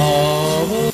of...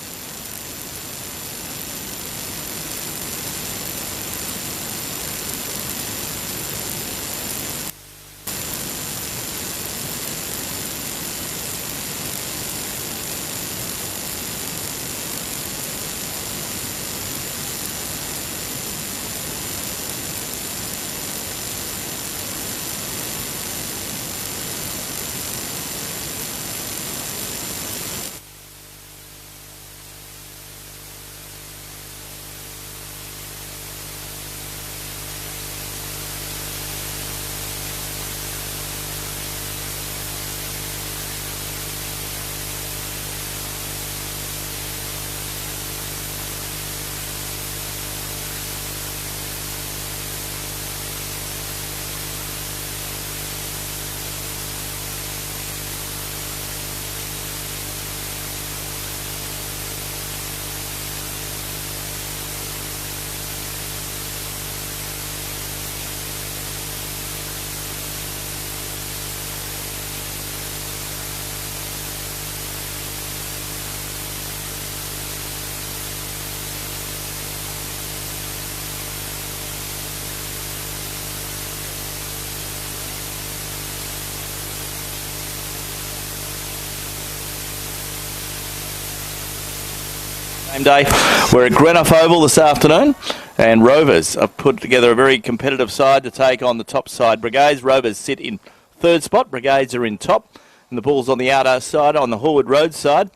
Day. We're at Greenock Oval this afternoon, and Rovers have put together a very competitive side to take on the top side Brigades. Rovers sit in third spot, Brigades are in top, and the ball's on the outer side, on the Hallwood Road side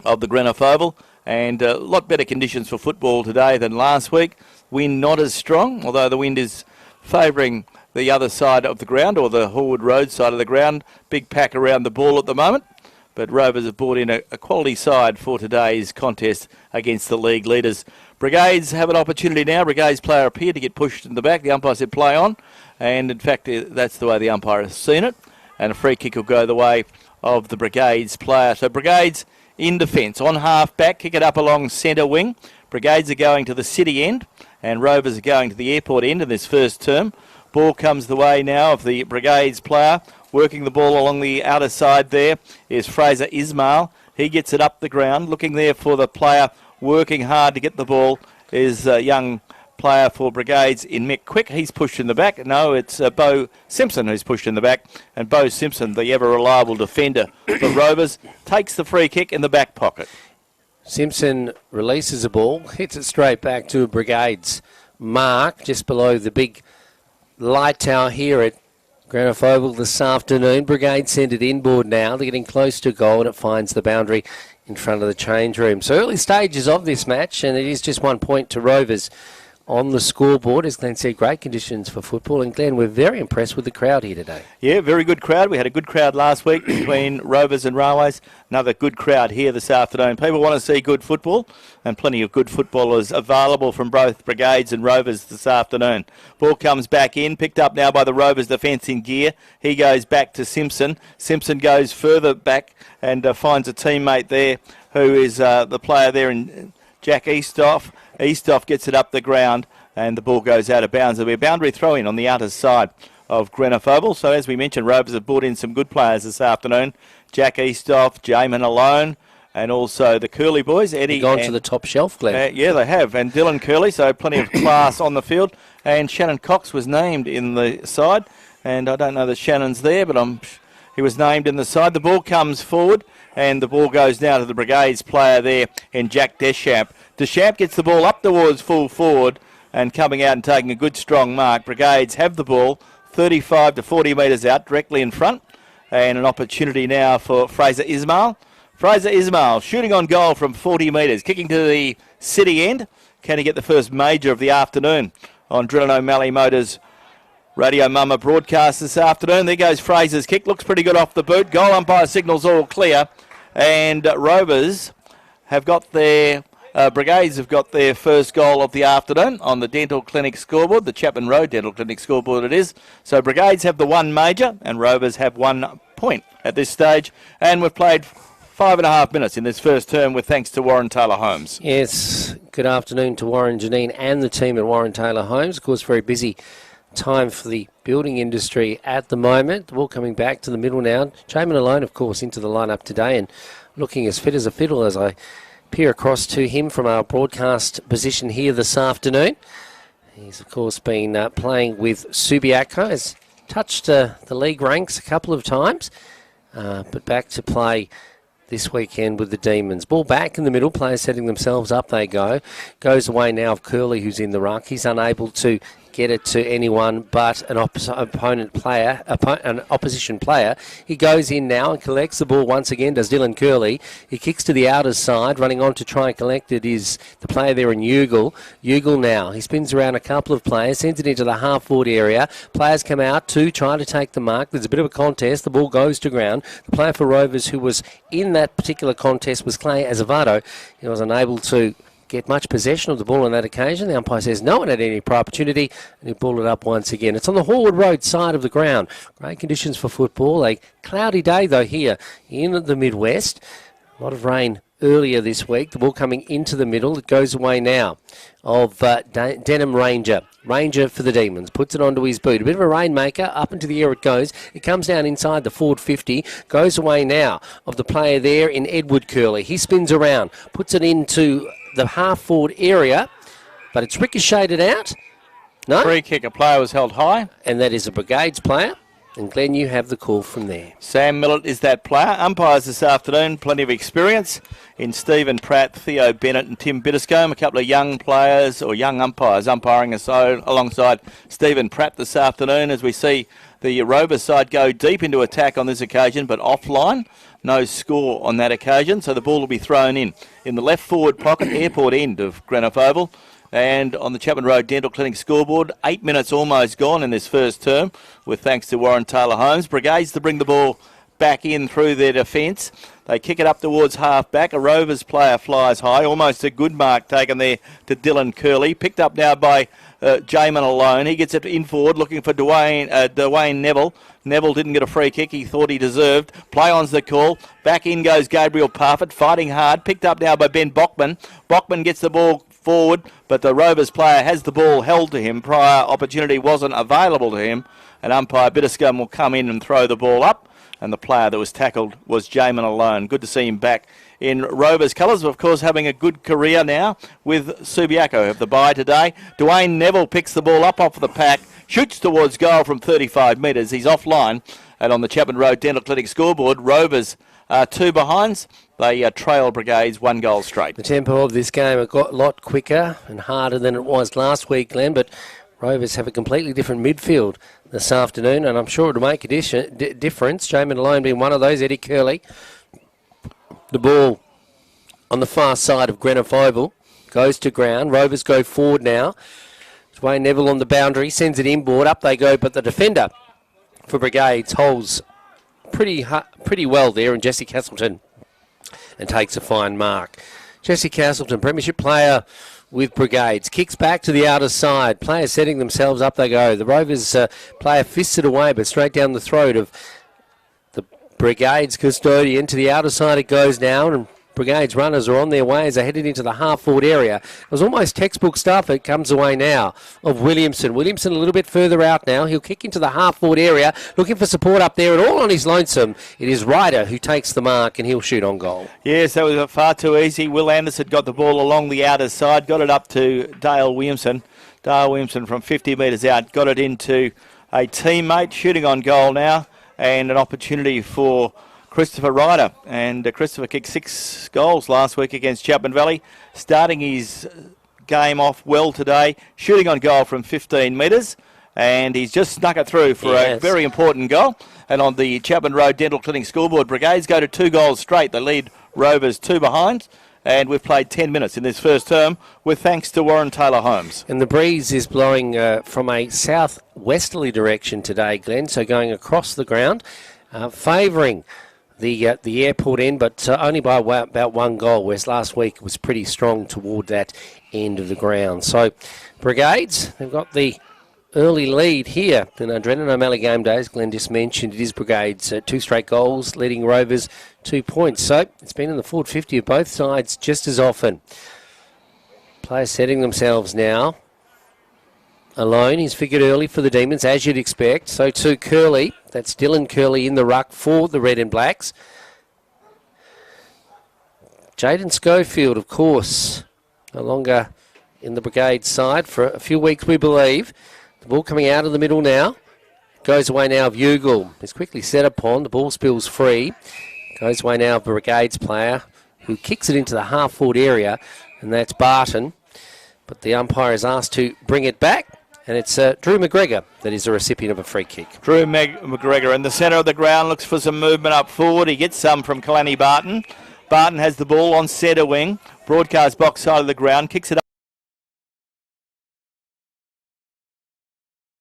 of the Greenock Oval, and a lot better conditions for football today than last week. Wind not as strong, although the wind is favouring the other side of the ground, or the Hallwood Road side of the ground. Big pack around the ball at the moment. But Rovers have brought in a quality side for today's contest against the league leaders. Brigades have an opportunity now. Brigades player appeared to get pushed in the back. The umpire said play on. And in fact, that's the way the umpire has seen it. And a free kick will go the way of the Brigades player. So Brigades in defence. On half back, kick it up along centre wing. Brigades are going to the city end. And Rovers are going to the airport end in this first term. Ball comes the way now of the Brigades player. Working the ball along the outer side there is Fraser Ismail. He gets it up the ground. Looking there for the player working hard to get the ball is a young player for Brigades in Mick Quick. He's pushed in the back. No, it's Bo Simpson who's pushed in the back. And Bo Simpson, the ever-reliable defender for Rovers, takes the free kick in the back pocket. Simpson releases the ball, hits it straight back to Brigades mark just below the big light tower here at Greenock Oval this afternoon. Brigade send it inboard now. They're getting close to goal, and it finds the boundary in front of the change room. So early stages of this match, and it is just 1 point to Rovers on the scoreboard. As Glenn said, great conditions for football. And Glenn, we're very impressed with the crowd here today. Yeah, very good crowd. We had a good crowd last week between Rovers and Railways. Another good crowd here this afternoon. People want to see good football, and plenty of good footballers available from both Brigades and Rovers this afternoon. Ball comes back in, picked up now by the Rovers defence in gear. He goes back to Simpson. Simpson goes further back and finds a teammate there who is the player there in Jack Eastoff. Eastoff gets it up the ground and the ball goes out of bounds. There'll be a boundary throw-in on the outer side of Greenock Oval. So as we mentioned, Rovers have brought in some good players this afternoon. Jack Eastoff, Jamin Alone, and also the Curley boys. Eddie. They've gone to the top shelf, Glenn. Yeah, they have. And Dylan Curley, so plenty of class on the field. And Shannon Cox was named in the side. And I don't know that Shannon's there, but he was named in the side. The ball comes forward, and the ball goes now to the Brigades player there in Jack Deschamps. Deschamps gets the ball up towards full forward and coming out and taking a good strong mark. Brigades have the ball 35 to 40 metres out, directly in front. And an opportunity now for Fraser Ismail. Fraser Ismail shooting on goal from 40 metres, kicking to the city end. Can he get the first major of the afternoon on Drill and O'Malley Motors Radio Mama broadcast this afternoon? There goes Fraser's kick. Looks pretty good off the boot. Goal umpire signals all clear. And Rovers have got their... Brigades have got their first goal of the afternoon on the Dental Clinic scoreboard, the Chapman Road Dental Clinic scoreboard it is. So Brigades have the one major and Rovers have 1 point at this stage. And we've played 5.5 minutes in this first term with thanks to Warren Taylor Homes. Yes, good afternoon to Warren, Janine and the team at Warren Taylor Homes. Of course, very busy time for the building industry at the moment. The ball coming back to the middle now. Jamin alone, of course, into the lineup today and looking as fit as a fiddle as I peer across to him from our broadcast position here this afternoon. He's, of course, been playing with Subiaco. Has touched the league ranks a couple of times, but back to play this weekend with the Demons. Ball back in the middle, players setting themselves up, they go. Goes away now of Curley, who's in the ruck. He's unable to get it to anyone but an opposition player. He goes in now and collects the ball once again, does Dylan Curley. He kicks to the outer side, running on to try and collect it is the player there in Ugle. Ugle now, he spins around a couple of players, sends it into the half-forward area. Players come out to try to take the mark. There's a bit of a contest. The ball goes to ground. The player for Rovers who was in that particular contest was Clay Azevedo. He was unable to get much possession of the ball on that occasion. The umpire says no one had any prior opportunity, and he balled it up once again. It's on the Hallwood Road side of the ground. Great conditions for football. A cloudy day, though, here in the Midwest. A lot of rain earlier this week. The ball coming into the middle. It goes away now of Denham Ranger. Ranger for the Demons. Puts it onto his boot. A bit of a rainmaker. Up into the air it goes. It comes down inside the forward 50. Goes away now of the player there in Edward Curley. He spins around. Puts it into the half-forward area, but it's ricocheted out. No? Free kick. A player was held high. And that is a Brigades player. And Glenn, you have the call from there. Sam Millett is that player. Umpires this afternoon, plenty of experience in Stephen Pratt, Theo Bennett and Tim Bitterscombe. A couple of young players or young umpires umpiring us alongside Stephen Pratt this afternoon as we see the Rovers side go deep into attack on this occasion, but offline. No score on that occasion, so the ball will be thrown in the left forward pocket, airport end of Greenock Oval. And on the Chapman Road Dental Clinic scoreboard, 8 minutes almost gone in this first term, with thanks to Warren Taylor Holmes. Brigades to bring the ball back in through their defence. They kick it up towards half-back. A Rovers player flies high. Almost a good mark taken there to Dylan Curley. Picked up now by Jamin alone. He gets it in forward, looking for Dwayne Neville. Neville didn't get a free kick he thought he deserved. Play on's the call. Back in goes Gabriel Parfitt, fighting hard. Picked up now by Ben Bockman. Bockman gets the ball forward, but the Rovers player has the ball held to him. Prior opportunity wasn't available to him, and umpire Bitterscombe will come in and throw the ball up, and the player that was tackled was Jamin alone. Good to see him back in Rovers colours, of course, having a good career now with Subiaco. Have the bye today. Dwayne Neville picks the ball up off the pack, shoots towards goal from 35 metres. He's offline, and on the Chapman Road Dental Clinic scoreboard, Rovers 2 behinds. They trail Brigades 1 goal straight. The tempo of this game got a lot quicker and harder than it was last week, Glenn, but Rovers have a completely different midfield this afternoon, and I'm sure it'll make a difference. Jamin alone being one of those. Eddie Curley. The ball on the far side of Greenock Oval goes to ground. Rovers go forward now. Dwayne Neville on the boundary, sends it inboard. Up they go, but the defender for Brigades holds pretty well there, and Jesse Castleton and takes a fine mark. Jesse Castleton, premiership player with Brigades, kicks back to the outer side. Players setting themselves up they go. The Rovers player fists it away, but straight down the throat of the Brigades custodian. To the outer side it goes now, and Brigades runners are on their way as they headed into the half-forward area. It was almost textbook stuff. It comes away now of Williamson. Williamson a little bit further out now. He'll kick into the half-forward area, looking for support up there, and all on his lonesome. It is Ryder who takes the mark, and he'll shoot on goal. Yes, that was far too easy. Will Anderson got the ball along the outer side, got it up to Dale Williamson. Dale Williamson from 50 metres out, got it into a teammate, shooting on goal now, and an opportunity for Christopher Ryder, and Christopher kicked 6 goals last week against Chapman Valley, starting his game off well today, shooting on goal from 15 metres, and he's just snuck it through for a very important goal. And on the Chapman Road Dental Clinic scoreboard, Brigades go to 2 goals straight. They lead Rovers 2 behind, and we've played 10 minutes in this first term with thanks to Warren Taylor Holmes. And the breeze is blowing from a southwesterly direction today, Glenn, so going across the ground, favouring the airport end, but only by about 1 goal, whereas last week it was pretty strong toward that end of the ground. So Brigades, they've got the early lead here in Drennan O'Malley game days. Glenn just mentioned it is Brigades 2 straight goals, leading Rovers 2 points. So it's been in the forward 50 of both sides just as often. Players setting themselves now. alone. He's figured early for the Demons, as you'd expect. So too Curley. That's Dylan Curley in the ruck for the Red and Blacks. Jaden Schofield, of course, no longer in the Brigade side for a few weeks, we believe. The ball coming out of the middle now. Goes away now of Ugle. He's quickly set upon. The ball spills free. Goes away now of the Brigades player who kicks it into the half-forward area, and that's Barton. But the umpire is asked to bring it back, and it's Drew McGregor that is the recipient of a free kick. Drew McGregor in the centre of the ground looks for some movement up forward. He gets some from Kalani Barton. Barton has the ball on centre wing. Broadcast box side of the ground. Kicks it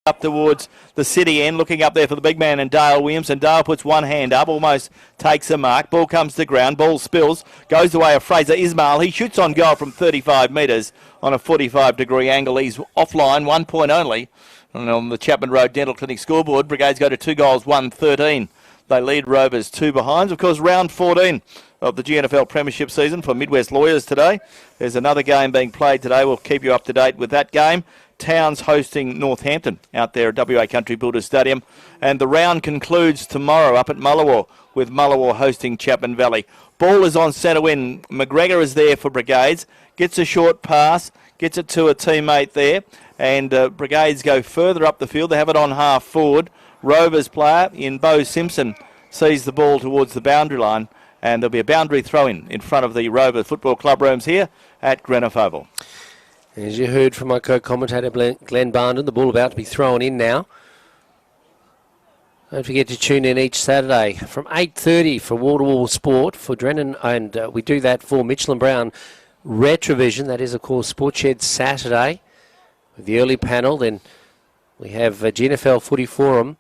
up towards the city end, looking up there for the big man and Dale Williamson. Dale puts one hand up, almost takes a mark. Ball comes to the ground, ball spills, goes the way of Fraser Ismail. He shoots on goal from 35 metres on a 45-degree angle. He's offline, 1 point only. And on the Chapman Road Dental Clinic scoreboard, Brigades go to 2 goals, 1-13. They lead Rovers 2 behinds. Of course, round 14 of the GNFL Premiership season for Midwest Lawyers today. There's another game being played today. We'll keep you up to date with that game. Towns hosting Northampton out there at WA Country Builders Stadium. And the round concludes tomorrow up at Mullawar with Mullawar hosting Chapman Valley. Ball is on centre wing. McGregor is there for Brigades. Gets a short pass. Gets it to a teammate there. And Brigades go further up the field. They have it on half forward. Rovers player in Bo Simpson sees the ball towards the boundary line. And there'll be a boundary throw-in in front of the Rover Football Club rooms here at Greenough Oval. As you heard from my co-commentator Glenn Barndon, the ball about to be thrown in now. Don't forget to tune in each Saturday from 8:30 for wall-to-wall sport for Drennan, and we do that for Mitchell and Brown Retrovision. That is, of course, Sportshed Saturday with the early panel. Then we have GNFL Footy Forum,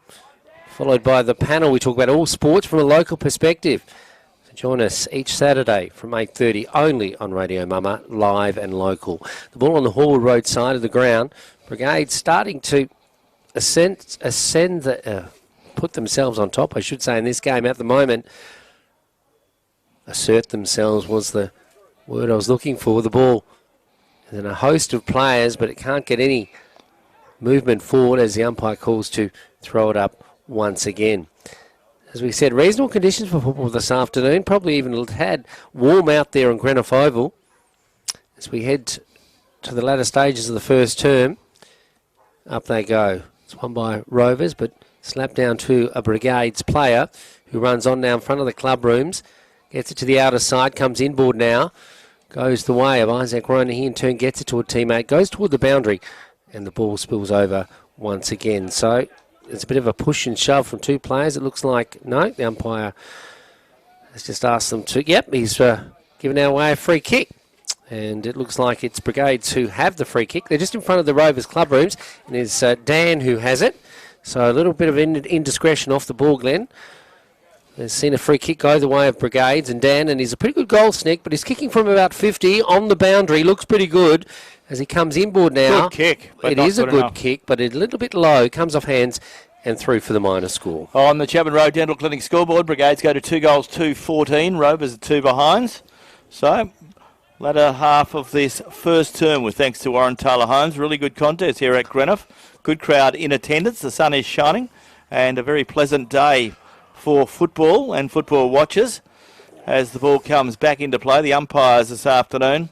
followed by the panel. We talk about all sports from a local perspective. Join us each Saturday from 8:30 only on Radio Mama, live and local. The ball on the Hallwood Road side of the ground. Brigade starting to put themselves on top, I should say, in this game at the moment. Assert themselves was the word I was looking for. The ball is in a host of players, but it can't get any movement forward as the umpire calls to throw it up once again. As we said, reasonable conditions for football this afternoon. Probably even had warm out there on Greenough Oval. As we head to the latter stages of the first term, up they go. It's won by Rovers, but slapped down to a Brigades player who runs on now in front of the club rooms. Gets it to the outer side, comes inboard now. Goes the way of Isaac Rona. He in turn gets it to a teammate. Goes toward the boundary, and the ball spills over once again. So it's a bit of a push and shove from two players. It looks like, no, the umpire has just asked them to. Yep, he's given away a free kick. And it looks like it's Brigades who have the free kick. They're just in front of the Rovers club rooms. And it's Dan who has it. So a little bit of indiscretion off the ball, Glenn. They've seen a free kick go the way of Brigades. And Dan, and he's a pretty good goal sneak, but he's kicking from about 50 on the boundary. Looks pretty good as he comes inboard now. Good kick. It is a good kick, but it's a little bit low. Comes off hands and through for the minor score. On the Chapman Road Dental Clinic scoreboard, Brigades go to 2 goals, 2-14. Rovers are 2 behinds. So, latter half of this first term with thanks to Warren Taylor Homes. Really good contest here at Greenough. Good crowd in attendance. The sun is shining and a very pleasant day for football and football watchers as the ball comes back into play. The umpires this afternoon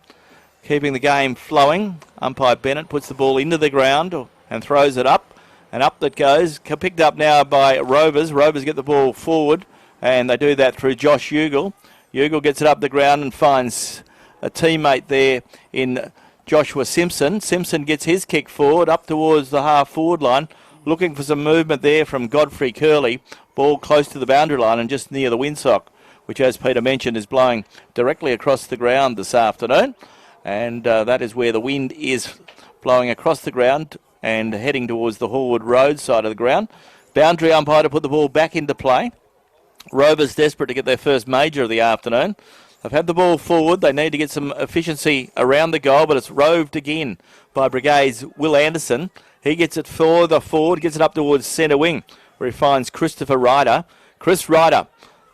keeping the game flowing. Umpire Bennett puts the ball into the ground and throws it up. And up that goes. Picked up now by Rovers. Rovers get the ball forward and they do that through Josh Ugle. Ugle gets it up the ground and finds a teammate there in Joshua Simpson. Simpson gets his kick forward up towards the half-forward line, looking for some movement there from Godfrey Curley. Ball close to the boundary line and just near the windsock, which, as Peter mentioned, is blowing directly across the ground this afternoon. And that is where the wind is blowing across the ground and heading towards the Hallwood Road side of the ground. Boundary umpire to put the ball back into play. Rovers desperate to get their first major of the afternoon. They've had the ball forward. They need to get some efficiency around the goal, but it's roved again by Brigades' Will Anderson. He gets it further forward, gets it up towards centre wing, where he finds Christopher Ryder. Chris Ryder,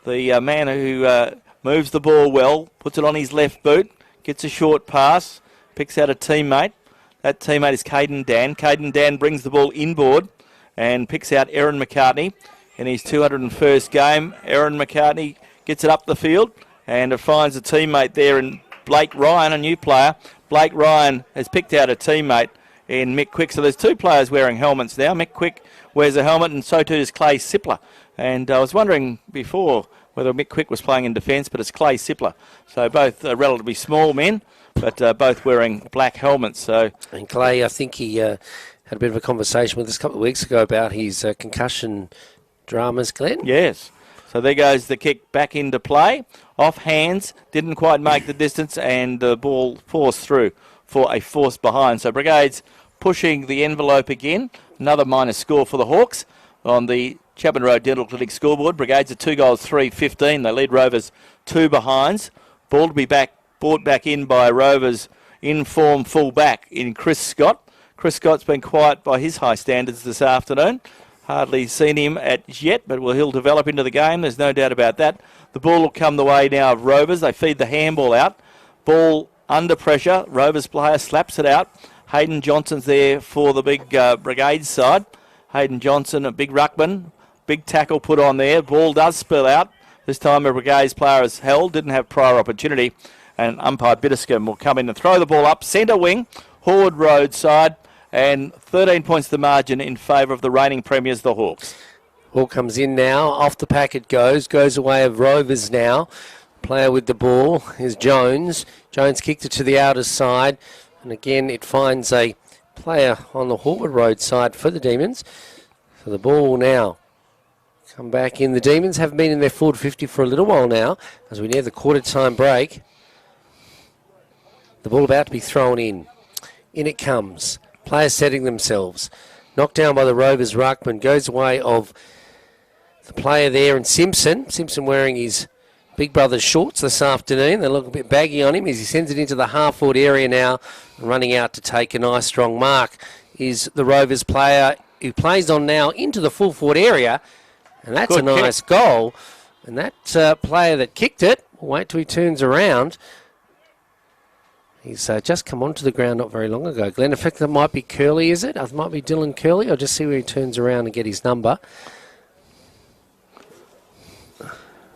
the man who moves the ball well, puts it on his left boot, gets a short pass, picks out a teammate. That teammate is Caden Dan. Caden Dan brings the ball inboard and picks out Aaron McCartney in his 201st game. Aaron McCartney gets it up the field and it finds a teammate there in Blake Ryan, a new player. Blake Ryan has picked out a teammate in Mick Quick. So there's two players wearing helmets now. Mick Quick wears a helmet and so too does Clay Sippler. And I was wondering before whether Mick Quick was playing in defence, but it's Clay Sippler. So both relatively small men, but both wearing black helmets. So and Clay, I think he had a bit of a conversation with us a couple of weeks ago about his concussion dramas, Glenn. Yes. So there goes the kick back into play. Off hands, didn't quite make the distance, and the ball forced through for a forced behind. So Brigades pushing the envelope again. Another minus score for the Hawks on the Chapman Road Dental Clinic scoreboard. Brigades are 2 goals, 3-15. They lead Rovers 2 behinds. Ball to be brought back in by Rovers in-form full-back in Chris Scott. Chris Scott's been quiet by his high standards this afternoon. Hardly seen him at yet, but he'll develop into the game. There's no doubt about that. The ball will come the way now of Rovers. They feed the handball out. Ball under pressure. Rovers player slaps it out. Hayden Johnson's there for the big Brigades side. Hayden Johnson, a big ruckman. Big tackle put on there. Ball does spill out. This time a Brigades player is held. Didn't have prior opportunity. And umpire Bitterscombe will come in and throw the ball up. Centre wing. Horde Road side. And 13 points the margin in favour of the reigning premiers, the Hawks. Ball comes in now. Off the pack it goes away of Rovers now. Player with the ball is Jones. Jones kicked it to the outer side. And again, it finds a player on the Horde Road side for the Demons. So the ball now come back in. The Demons haven't been in their forward 50 for a little while now as we near the quarter time break. The ball about to be thrown in. In it comes. Players setting themselves. Knocked down by the Rovers ruckman. Goes away of the player there and Simpson. Simpson wearing his big brother's shorts this afternoon. They look a bit baggy on him as he sends it into the half-forward area now. Running out to take a nice strong mark is the Rovers player who plays on now into the full forward area. And that's Good a nice goal. And that player that kicked it, we'll wait till he turns around. He's just come onto the ground not very long ago, Glenn. In fact, that might be Curley, is it? It might be Dylan Curley. I'll just see where he turns around and get his number.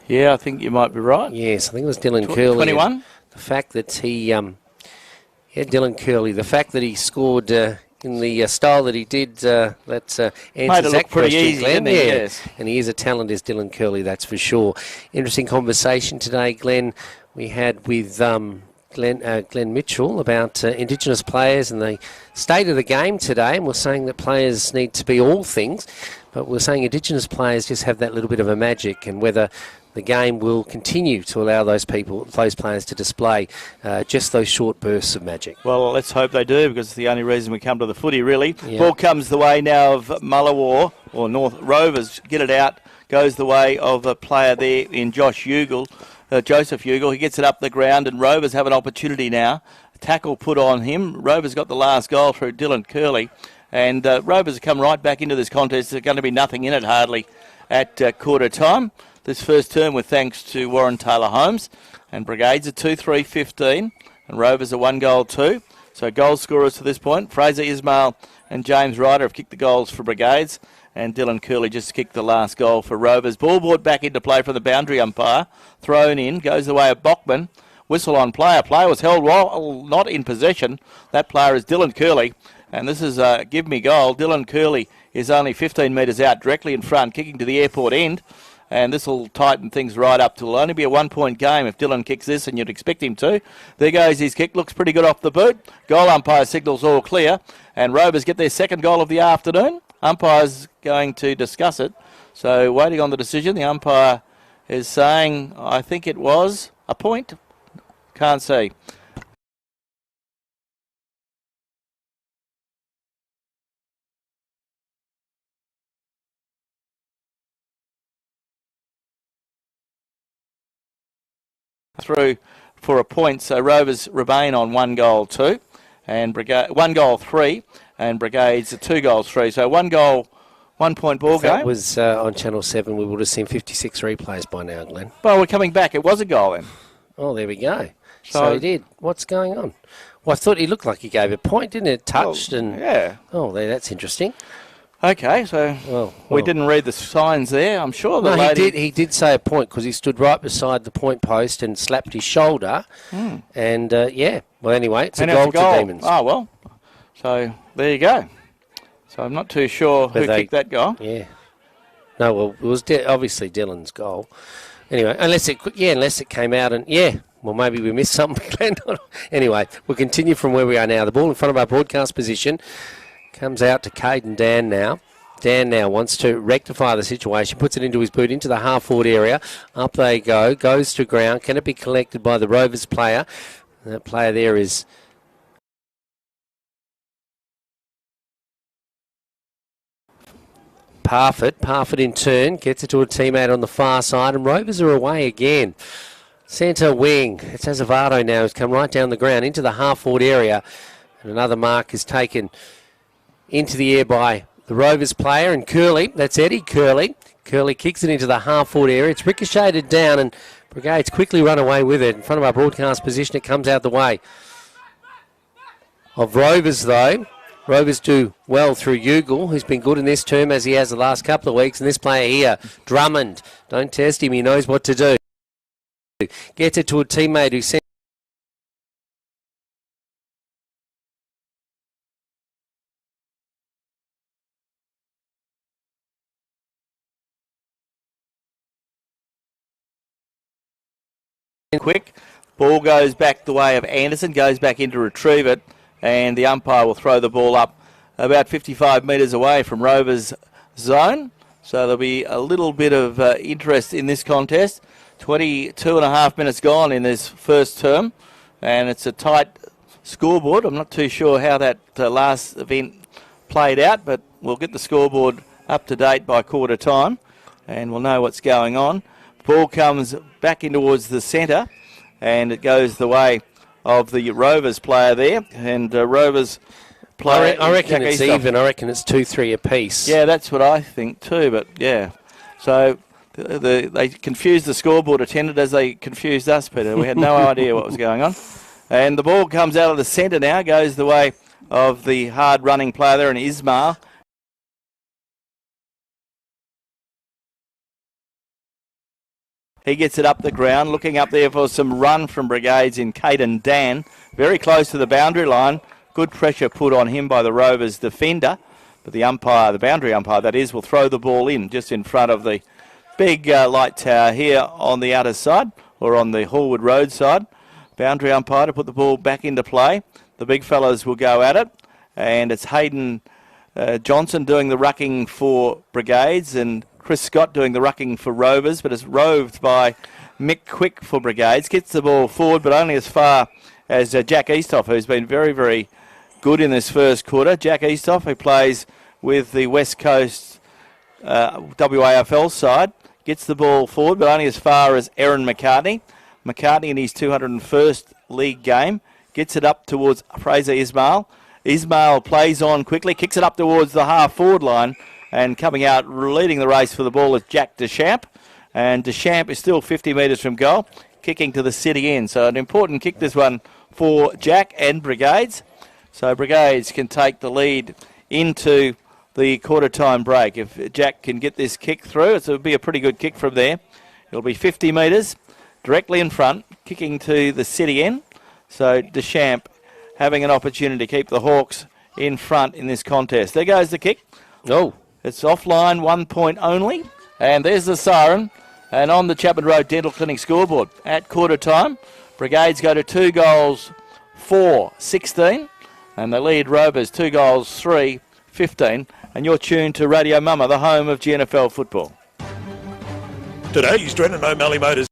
Yeah, I think you might be right. Yes, I think it was Dylan Curley. 21? The fact that he... Dylan Curley. The fact that he scored in the style that he did, that answers that question, easy, Glenn. didn't he? Yeah. Yes. And he is a talent, is Dylan Curley, that's for sure. Interesting conversation today, Glenn, we had with... Glenn Mitchell about Indigenous players and the state of the game today, and we're saying that players need to be all things, but we're saying Indigenous players just have that little bit of a magic, and whether the game will continue to allow those players to display just those short bursts of magic. Well, let's hope they do, because it's the only reason we come to the footy, really. Yeah. Ball comes the way now of Mullawar, or North Rovers, get it out, goes the way of a player there in Joseph Ugle. He gets it up the ground, and Rovers have an opportunity now. A tackle put on him. Rovers got the last goal through Dylan Curley, and Rovers come right back into this contest. There's going to be nothing in it hardly at quarter time. This first term with thanks to Warren Taylor Holmes, and Brigades are 2-3-15, and Rovers are 1 goal 2. So goal scorers to this point, Fraser Ismail and James Ryder have kicked the goals for Brigades, and Dylan Curley just kicked the last goal for Rovers. Ball brought back into play from the boundary umpire. Thrown in. Goes the way of Bockman. Whistle on player. Player was held while not in possession. That player is Dylan Curley. And this is a give me goal. Dylan Curley is only 15 metres out, directly in front, kicking to the airport end. And this will tighten things right up. It'll only be a 1-point game if Dylan kicks this, and you'd expect him to. There goes his kick. Looks pretty good off the boot. Goal umpire signals all clear. And Rovers get their second goal of the afternoon. Umpire's going to discuss it. So waiting on the decision. The umpire is saying, I think it was a point. Can't see. Through for a point, so Rovers remain on 1 goal 2, and 1 goal 3, and Brigades 2 goals 3. So 1 goal, 1 point ball game. That was on Channel 7. We would have seen 56 replays by now, Glenn. Well, we're coming back. It was a goal then. Oh, there we go. So he did. What's going on? Well, I thought he looked like he gave a point, didn't it? Touched and... Yeah. Oh, that's interesting. Okay, so we didn't read the signs there. I'm sure the lady... He did say a point because he stood right beside the point post and slapped his shoulder. And, well, anyway, it's a goal to Demons. Oh, well. So, there you go. So, I'm not too sure who kicked that goal. Yeah. No, well, it was obviously Dylan's goal. Anyway, unless it came out and, well, maybe we missed something. Anyway, we'll continue from where we are now. The ball in front of our broadcast position comes out to Caden Dan now. Dan now wants to rectify the situation, puts it into his boot, into the half-forward area. Up they go, goes to ground. Can it be collected by the Rovers player? That player there is... Parfitt in turn gets it to a teammate on the far side, and Rovers are away again. Centre wing. It's Azevedo now who's come right down the ground into the half-forward area, and another mark is taken into the air by the Rovers player, and Curley, that's Eddie Curley. Curley kicks it into the half-forward area. It's ricocheted down, and Brigades quickly run away with it. In front of our broadcast position, it comes out the way of Rovers, though. Rovers do well through Ugle, who's been good in this term as he has the last couple of weeks. And this player here, Drummond, don't test him, he knows what to do. Gets it to a teammate who sends quick. Ball goes back the way of Anderson, goes back in to retrieve it, and the umpire will throw the ball up about 55 metres away from Rovers' zone. So there'll be a little bit of interest in this contest. 22 and a half minutes gone in this first term, and it's a tight scoreboard. I'm not too sure how that last event played out, but we'll get the scoreboard up to date by quarter time, and we'll know what's going on. Ball comes back in towards the centre, and it goes the way of the Rovers player there, and Rovers player... I reckon it's even. I reckon it's 2-3 apiece. Yeah, that's what I think too, but yeah. So they confused the scoreboard attendant as they confused us, Peter. We had no idea what was going on. And the ball comes out of the centre now, goes the way of the hard-running player there, and Ismail. He gets it up the ground, looking up there for some run from Brigades in Caden Dan. Very close to the boundary line. Good pressure put on him by the Rovers defender. But the umpire, the boundary umpire that is, will throw the ball in just in front of the big light tower here on the outer side, or on the Hallwood Road side. Boundary umpire to put the ball back into play. The big fellas will go at it. And it's Hayden Johnson doing the rucking for Brigades, and Chris Scott doing the rucking for Rovers, but it's roved by Mick Quick for Brigades. Gets the ball forward, but only as far as Jack Easthoff, who's been very, very good in this first quarter. Jack Easthoff, who plays with the West Coast WAFL side, gets the ball forward, but only as far as Aaron McCartney. McCartney in his 201st league game gets it up towards Fraser Ismail. Ismail plays on quickly, kicks it up towards the half-forward line, and coming out, leading the race for the ball is Jack Deschamps. And Deschamps is still 50 metres from goal, kicking to the city end. So an important kick, this one, for Jack and Brigades. So Brigades can take the lead into the quarter-time break. If Jack can get this kick through, it'll be a pretty good kick from there. It'll be 50 metres, directly in front, kicking to the city end. So Deschamps having an opportunity to keep the Hawks in front in this contest. There goes the kick. Oh. It's offline, 1 point only. And there's the siren. And on the Chapman Road Dental Clinic scoreboard at quarter time, Brigades go to 2 goals, 4-16. And they lead Rovers 2 goals, 3-15. And you're tuned to Radio Mama, the home of GNFL football. Today, you Stratton and O'Malley Motors.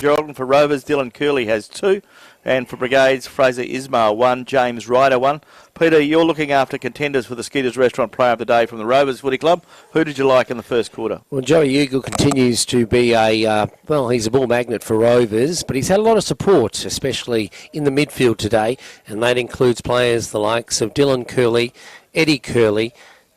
Geraldton. For Rovers, Dylan Curley has 2. And for Brigades, Fraser Ismail 1, James Ryder 1. Peter, you're looking after contenders for the Skeeters Restaurant Player of the Day from the Rovers Footy Club. Who did you like in the first quarter? Well, Joey Eagle continues to be he's a ball magnet for Rovers, but he's had a lot of support, especially in the midfield today, and that includes players the likes of Dylan Curley, Eddie Curley,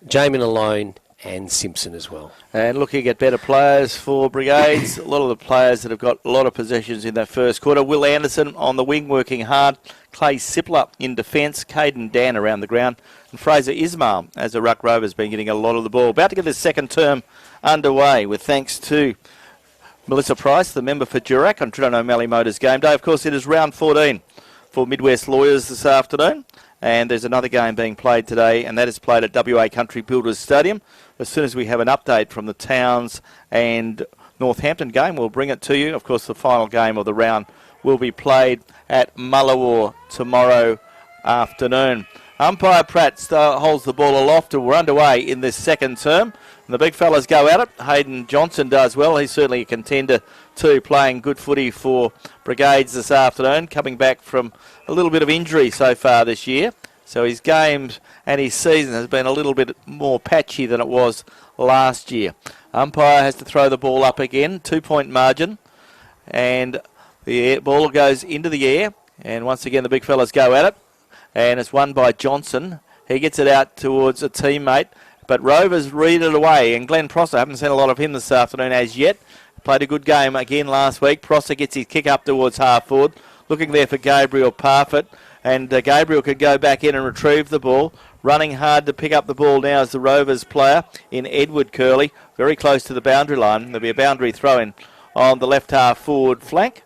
Jamin Alone, and Simpson as well. And looking at better players for Brigades, a lot of the players that have got a lot of possessions in that first quarter. Will Anderson on the wing working hard. Clay Sipler in defence. Caden Dan around the ground. And Fraser Ismail, as a ruck rover, has been getting a lot of the ball. About to get this second term underway with thanks to Melissa Price, the member for Durack on Trinidad O'Malley Motors Game Day. Of course, it is round 14 for Midwest Lawyers this afternoon. And there's another game being played today, and that is played at WA Country Builders Stadium. As soon as we have an update from the Towns and Northampton game, we'll bring it to you. Of course, the final game of the round will be played at Mullawar tomorrow afternoon. Umpire Pratt holds the ball aloft, and we're underway in this second term. And the big fellas go at it. Hayden Johnson does well. He's certainly a contender too, playing good footy for Brigades this afternoon, coming back from a little bit of injury so far this year. So his games and his season has been a little bit more patchy than it was last year. Umpire has to throw the ball up again, 2-point margin. And the ball goes into the air. And once again, the big fellas go at it. And it's won by Johnson. He gets it out towards a teammate. But Rovers read it away. And Glenn Prosser, I haven't seen a lot of him this afternoon as yet. Played a good game again last week. Prosser gets his kick up towards half forward. Looking there for Gabriel Parfitt. And Gabriel could go back in and retrieve the ball. Running hard to pick up the ball now is the Rovers player in Edward Curley. Very close to the boundary line. There'll be a boundary throw-in on the left half forward flank.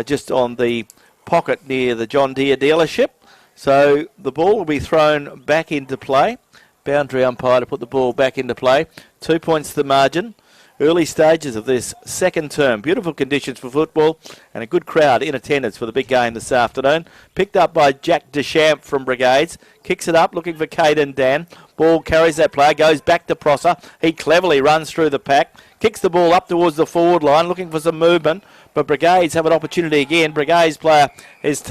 Just on the pocket near the John Deere dealership. So the ball will be thrown back into play. Boundary umpire to put the ball back into play. 2 points to the margin. Early stages of this second term. Beautiful conditions for football and a good crowd in attendance for the big game this afternoon. Picked up by Jack Deschamps from Brigades. Kicks it up, looking for Caden Dan. Ball carries that player, goes back to Prosser. He cleverly runs through the pack. Kicks the ball up towards the forward line, looking for some movement. But Brigades have an opportunity again. Brigades player is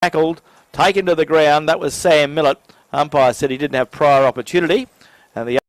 tackled, taken to the ground. That was Sam Millett. Umpire said he didn't have prior opportunity. And the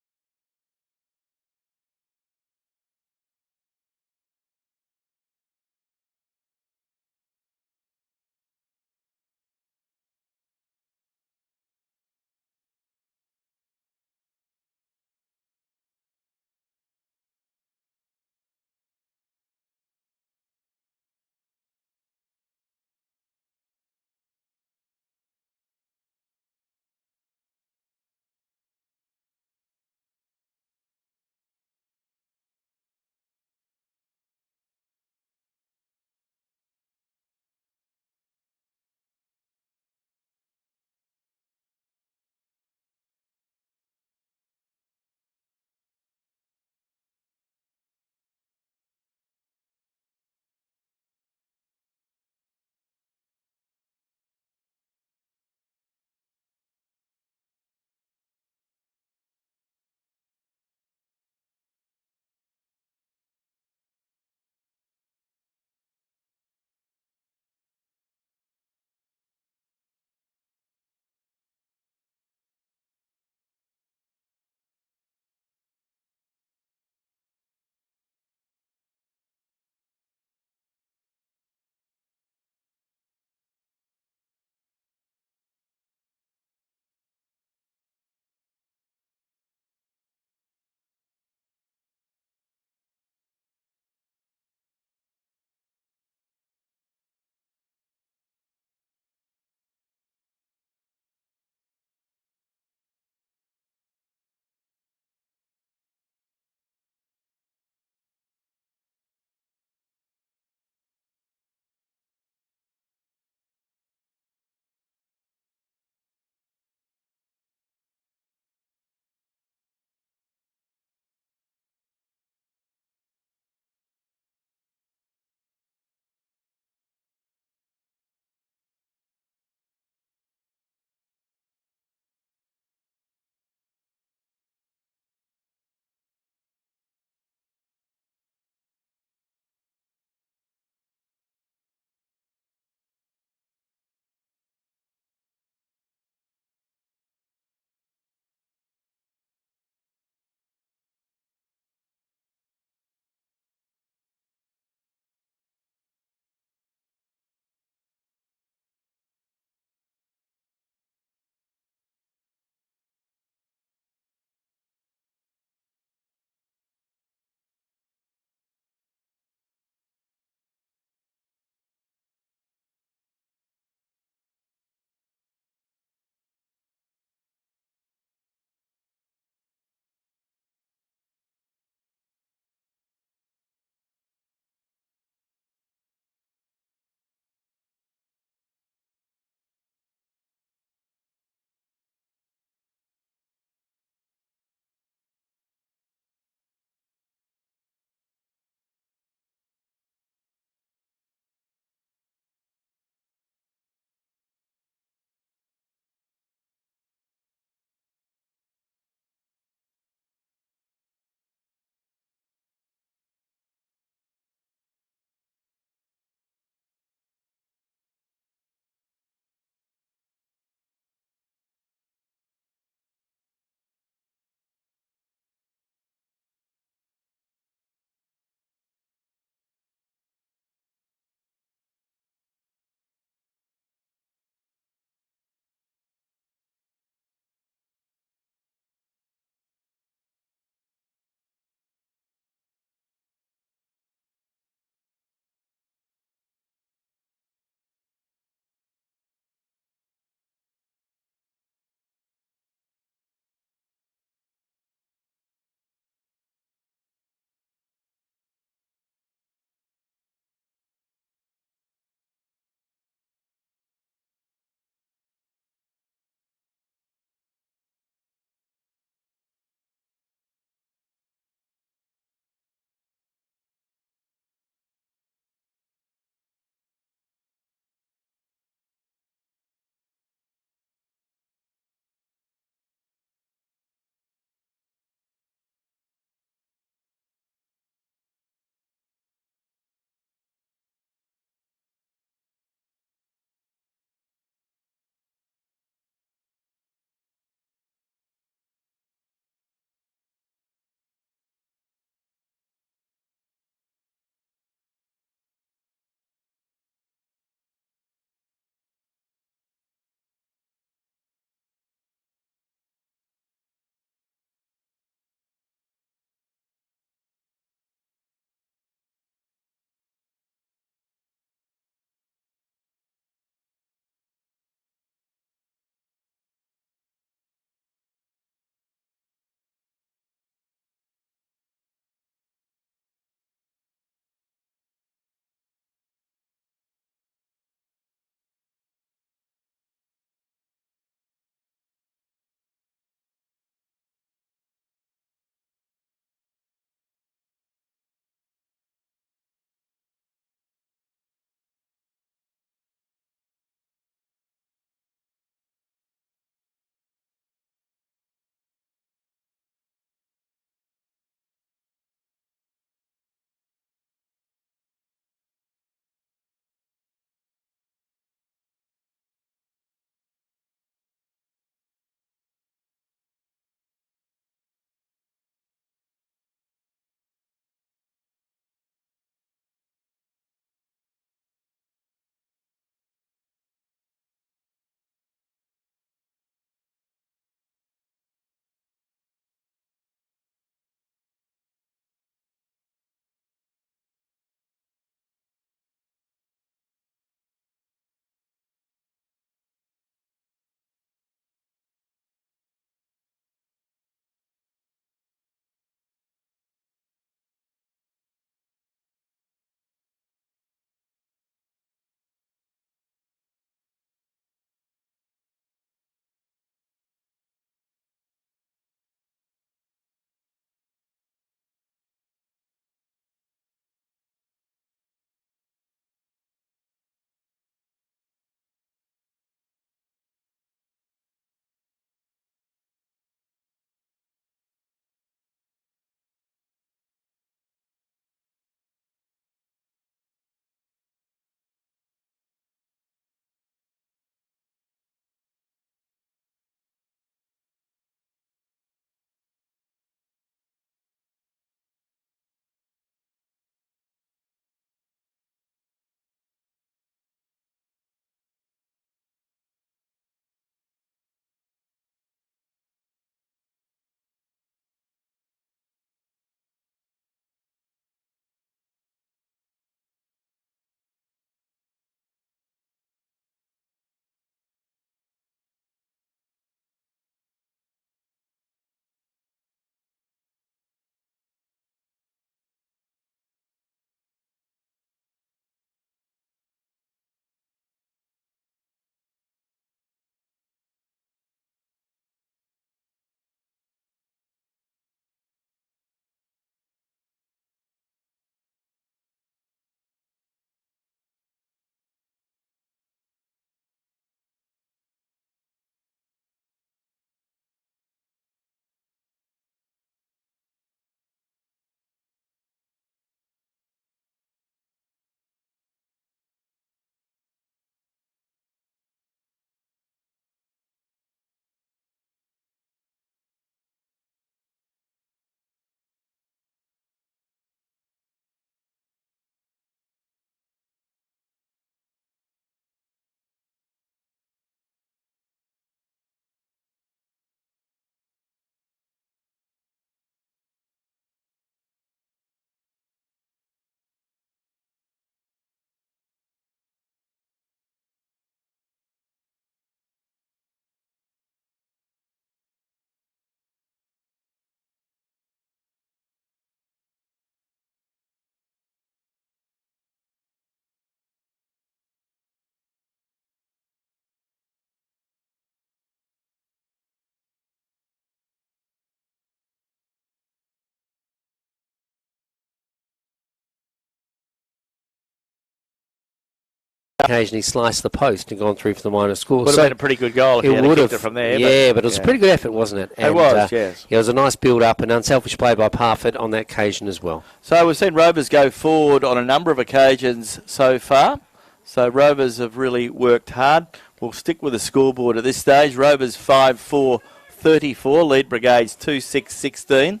occasionally sliced the post and gone through for the minor score. Would have been a pretty good goal if he had kicked it from there. Yeah, but it was a pretty good effort, wasn't it? And, it was, yes. Yeah, it was a nice build-up and unselfish play by Parfitt on that occasion as well. So we've seen Rovers go forward on a number of occasions so far. So Rovers have really worked hard. We'll stick with the scoreboard at this stage. Rovers 5-4-34, lead Brigades 2-6-16.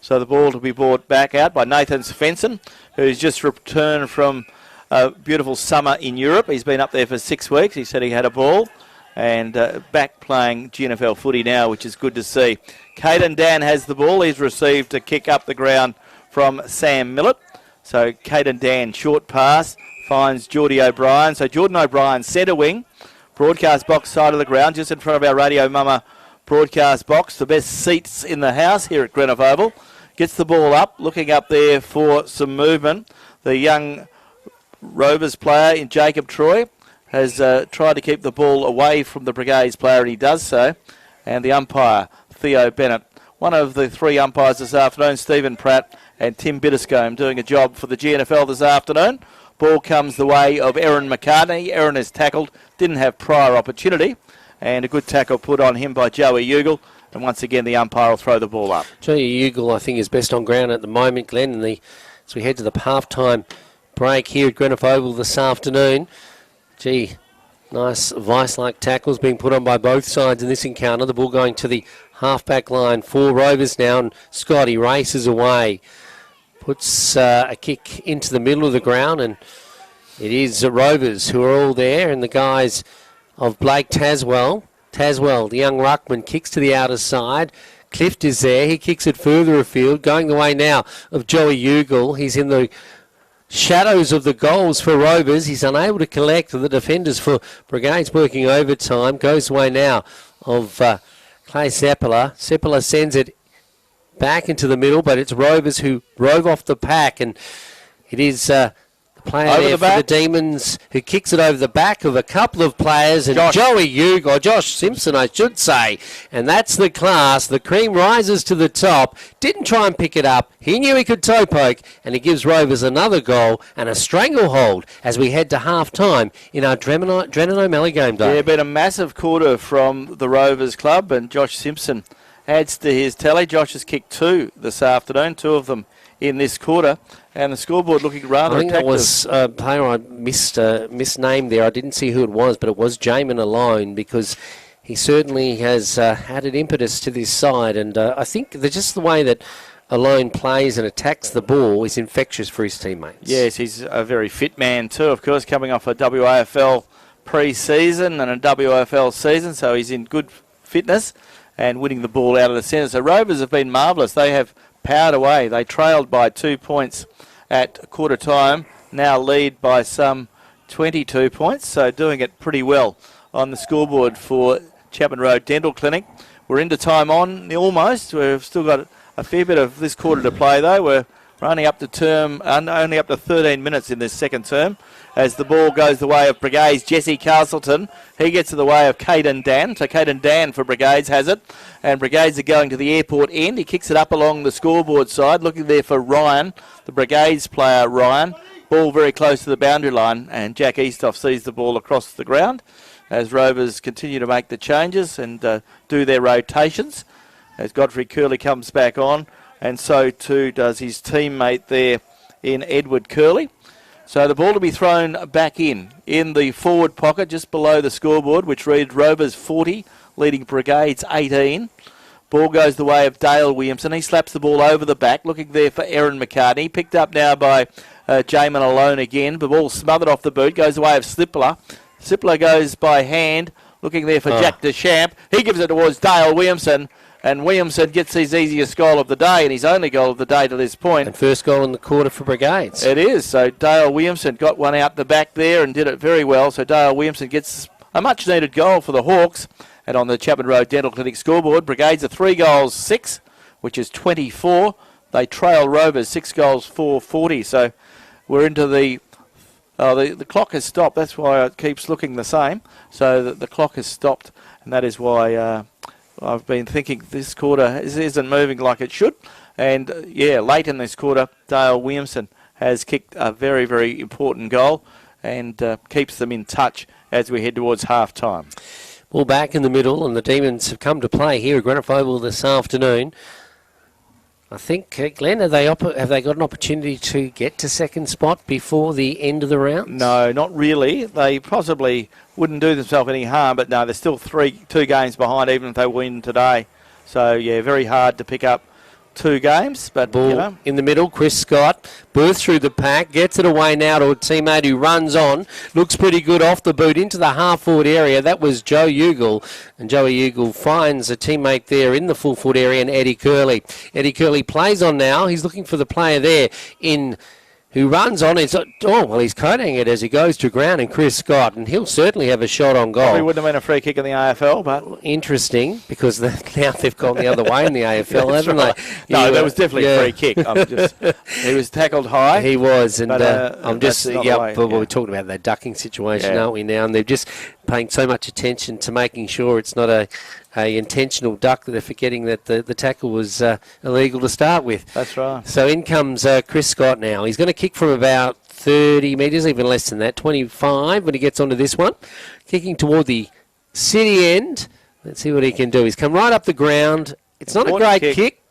So the ball to be brought back out by Nathan Svensson, who's just returned from a beautiful summer in Europe. He's been up there for 6 weeks. He said he had a ball. And back playing GNFL footy now, which is good to see. Caden Dan has the ball. He's received a kick up the ground from Sam Millett. So Caden Dan, short pass, finds Geordie O'Brien. So Jordan O'Brien, centre wing, broadcast box side of the ground, just in front of our Radio Mama broadcast box. The best seats in the house here at Greenock Oval. Gets the ball up, looking up there for some movement. The young Rovers player in Jacob Troy has tried to keep the ball away from the Brigades player, and he does so. And the umpire, Theo Bennett, one of the 3 umpires this afternoon, Stephen Pratt and Tim Bitterscombe, doing a job for the GNFL this afternoon. Ball comes the way of Aaron McCartney. Aaron is tackled, didn't have prior opportunity, and a good tackle put on him by Joey Ugle. And once again, the umpire will throw the ball up. Joey Ugle, I think, is best on ground at the moment, Glenn, and as we head to the half-time break here at Greenock Oval this afternoon. Gee, nice vice-like tackles being put on by both sides in this encounter. The ball going to the half-back line for Rovers now, and Scotty races away. Puts a kick into the middle of the ground, and it is Rovers who are all there, and the guys of Blake Taswell. Taswell, the young ruckman, kicks to the outer side. Clift is there. He kicks it further afield, going the way now of Joey Ugle. He's in the shadows of the goals for Rovers. He's unable to collect the defenders for Brigades working overtime. Goes away now of Clay Seppala. Seppala sends it back into the middle, but it's Rovers who rove off the pack, and it is the player over there for the Demons who kicks it over the back of a couple of players, and Josh Simpson, I should say, and that's the class. The cream rises to the top. Didn't try and pick it up. He knew he could toe poke, and he gives Rovers another goal and a stranglehold as we head to half-time in our Drennan O'Malley game day. Yeah, been a massive quarter from the Rovers club, and Josh Simpson adds to his tally. Josh has kicked 2 this afternoon, 2 of them in this quarter, and the scoreboard looking rather I think attractive. that was a player I misnamed there. I didn't see who it was, but it was Jamin Alone, because he certainly has added impetus to this side, and I think just the way that Alone plays and attacks the ball is infectious for his teammates. Yes, he's a very fit man too, of course, coming off a WAFL pre-season and a WAFL season, so he's in good fitness and winning the ball out of the centre. So Rovers have been marvellous. They have powered away. They trailed by 2 points at quarter time, now lead by some 22 points, so doing it pretty well on the scoreboard for Chapman Road Dental Clinic. We're into time on almost. We've still got a fair bit of this quarter to play though. We're only up to 13 minutes in this second term as the ball goes the way of Brigades. Jesse Castleton, he gets to the way of Caden Dan. So Caden Dan for Brigades has it, and Brigades are going to the airport end. He kicks it up along the scoreboard side, looking there for Ryan, the Brigades player Ryan. Ball very close to the boundary line, and Jack Eastoff sees the ball across the ground as Rovers continue to make the changes and do their rotations. As Godfrey Curley comes back on, and so too does his teammate there in Edward Curley. So the ball to be thrown back in the forward pocket just below the scoreboard, which reads Rovers 40, leading Brigades 18. Ball goes the way of Dale Williamson. He slaps the ball over the back, looking there for Aaron McCartney. Picked up now by Jamin Alone again. The ball smothered off the boot, goes the way of Slipler. Slipler goes by hand, looking there for Jack Deschamps. He gives it towards Dale Williamson. And Williamson gets his easiest goal of the day, and his only goal of the day to this point. And first goal in the quarter for Brigades. It is. So Dale Williamson got one out the back there and did it very well. So Dale Williamson gets a much-needed goal for the Hawks. And on the Chapman Road Dental Clinic scoreboard, Brigades are 3 goals 6, which is 24. They trail Rovers 6 goals 4-40. So we're into the clock has stopped. That's why it keeps looking the same. So the clock has stopped, and that is why I've been thinking this quarter isn't moving like it should. And, late in this quarter, Dale Williamson has kicked a very, very important goal. and keeps them in touch as we head towards half-time. Ball back in the middle, and the Demons have come to play here at Granite Oval this afternoon. I think, Glenn, have they got an opportunity to get to second spot before the end of the round? No, not really. They possibly wouldn't do themselves any harm, but no, they're still 2 games behind, even if they win today. So, yeah, very hard to pick up 2 games, but Ball in the middle. Chris Scott bursts through the pack, gets it away now to a teammate who runs on, looks pretty good off the boot into the half-forward area. That was Joe Ugle, and Joey Ugle finds a teammate there in the full-forward area, and Eddie Curley. Eddie Curley plays on now. He's looking for the player there who runs on. He's coating it as he goes to ground, and Chris Scott, and he'll certainly have a shot on goal. Probably wouldn't have been a free kick in the AFL, but... Interesting, because now they've gone the other way in the AFL, haven't right. they? No, that was definitely a free kick. He was tackled high. He was, and but, I'm just... we're talking about that ducking situation, aren't we, now? And they're just paying so much attention to making sure it's not a intentional duck that they're forgetting that the tackle was illegal to start with. That's right. So in comes Chris Scott now. He's going to kick from about 30 metres, even less than that, 25 when he gets onto this one. Kicking toward the city end. Let's see what he can do. He's come right up the ground. It's not a great kick,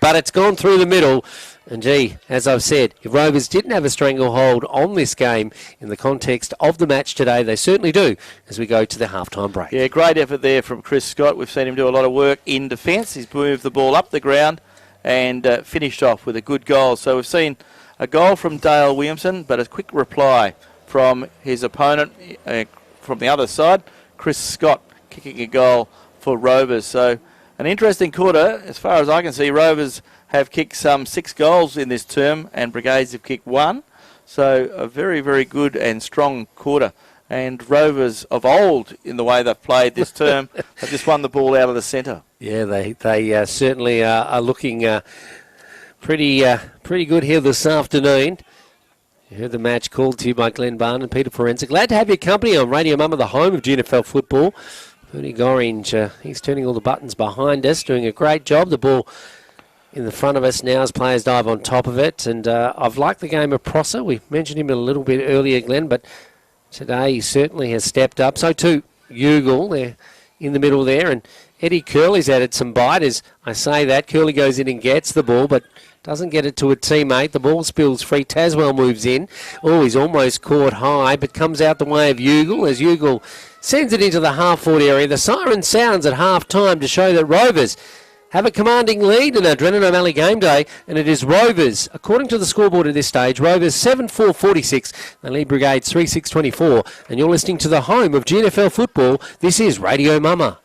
but it's gone through the middle. And gee, as I've said, if Rovers didn't have a stranglehold on this game in the context of the match today, they certainly do as we go to the halftime break. Yeah, great effort there from Chris Scott. We've seen him do a lot of work in defence. He's moved the ball up the ground and finished off with a good goal. So we've seen a goal from Dale Williamson, but a quick reply from his opponent from the other side, Chris Scott, kicking a goal for Rovers. So an interesting quarter. As far as I can see, Rovers have kicked some 6 goals in this term, and Brigades have kicked 1. So a very, very good and strong quarter. And Rovers of old, in the way they've played this term, have just won the ball out of the centre. Yeah, they certainly are looking pretty good here this afternoon. You heard the match called to you by Glenn Barn and Peter Forenza. Glad to have your company on Radio Mama, the home of GNFL football. Bernie Gorringe, he's turning all the buttons behind us, doing a great job. The ball in the front of us now as players dive on top of it. And I've liked the game of Prosser. We mentioned him a little bit earlier, Glenn, but today he certainly has stepped up. So too, Ugle there in the middle there. And Eddie Curley's added some bite. As I say that, Curley goes in and gets the ball, but doesn't get it to a teammate. The ball spills free. Taswell moves in. Oh, he's almost caught high, but comes out the way of Ugle as Ugle sends it into the half-forward area. The siren sounds at half-time to show that Rovers have a commanding lead in our Drennan O'Malley game day, and it is Rovers, according to the scoreboard at this stage, Rovers 7-4-46, they lead Brigades 3-6-24, and you're listening to the home of GNFL football. This is Radio Mama.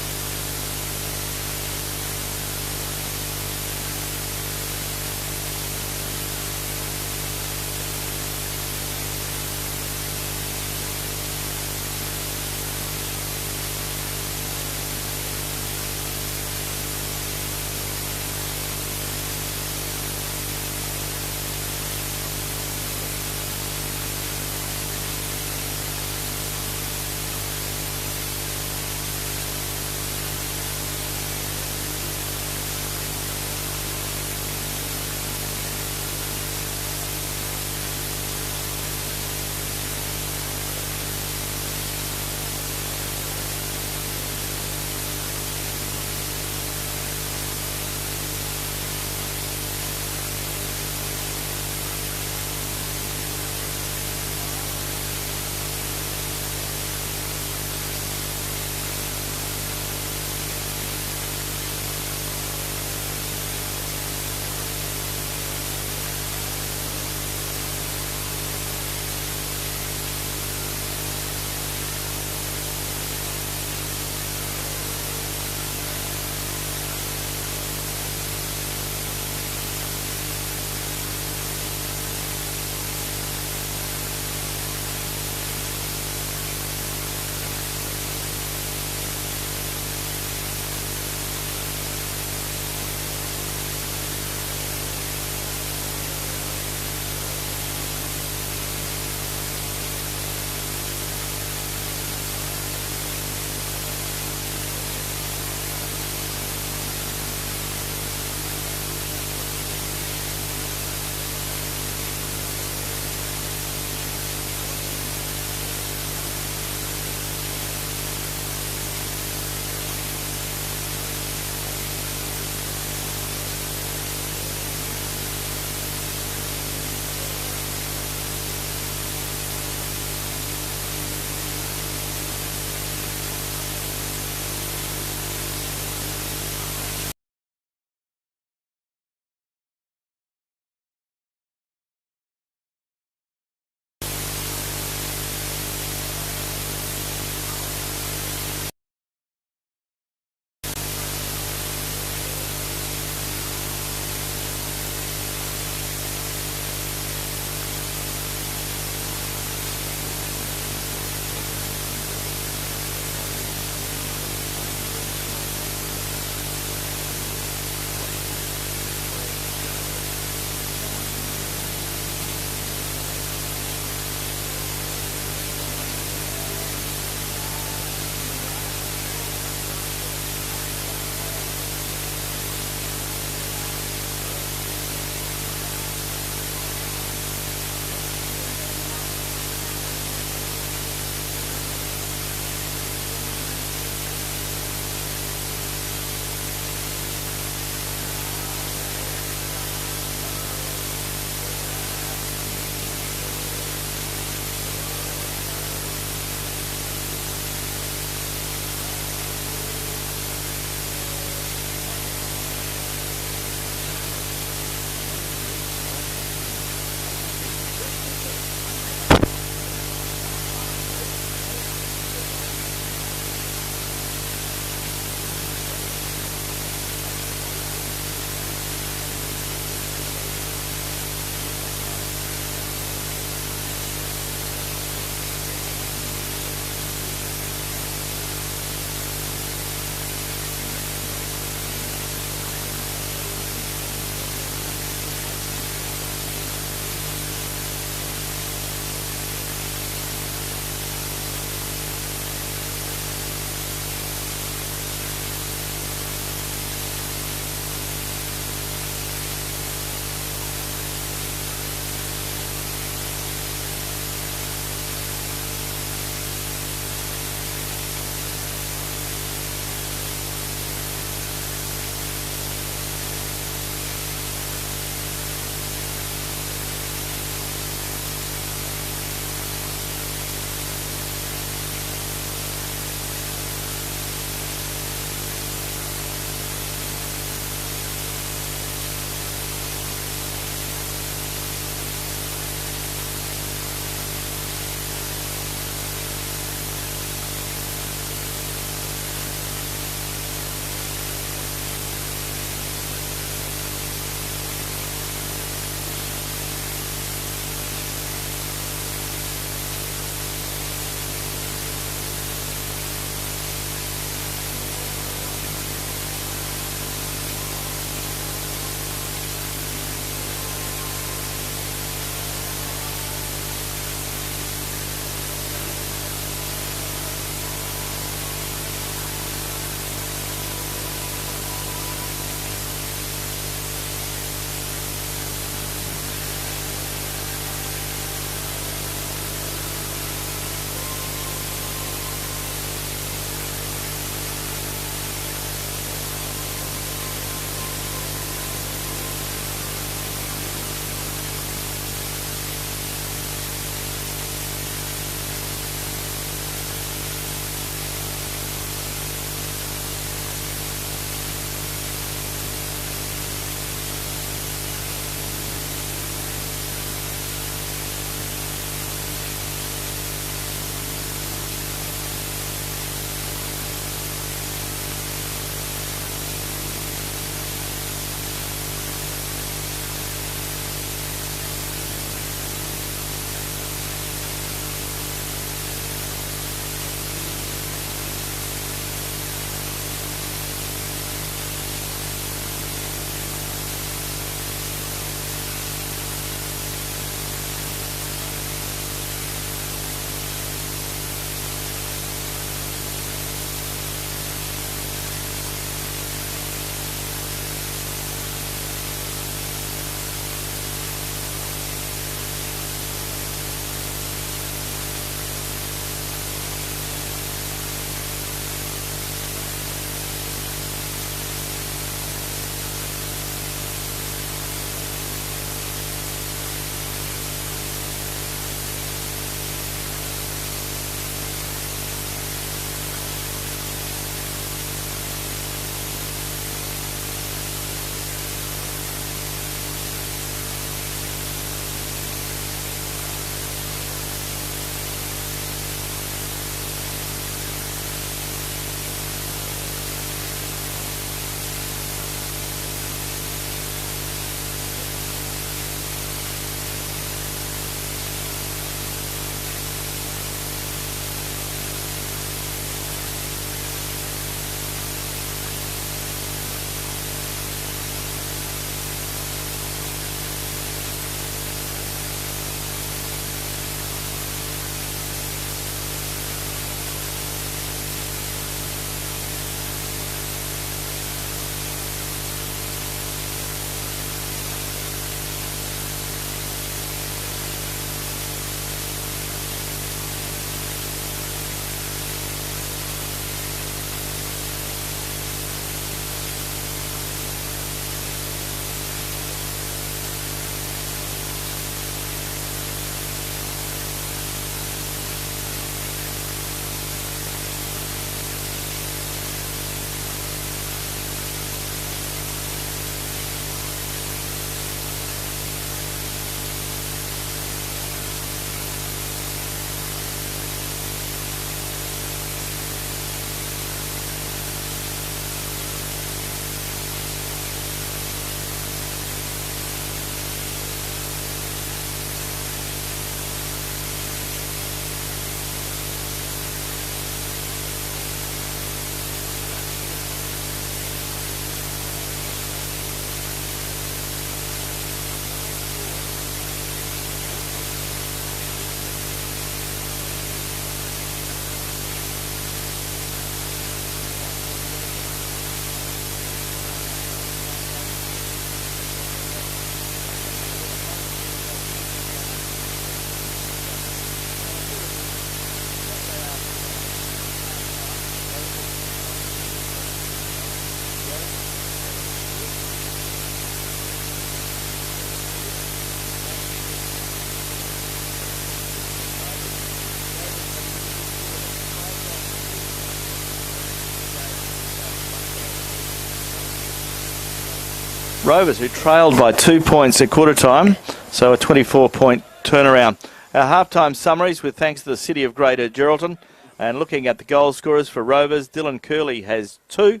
Rovers, who trailed by 2 points at quarter time, so a 24-point turnaround. Our halftime summaries with thanks to the City of Greater Geraldton. And looking at the goal scorers for Rovers, Dylan Curley has 2.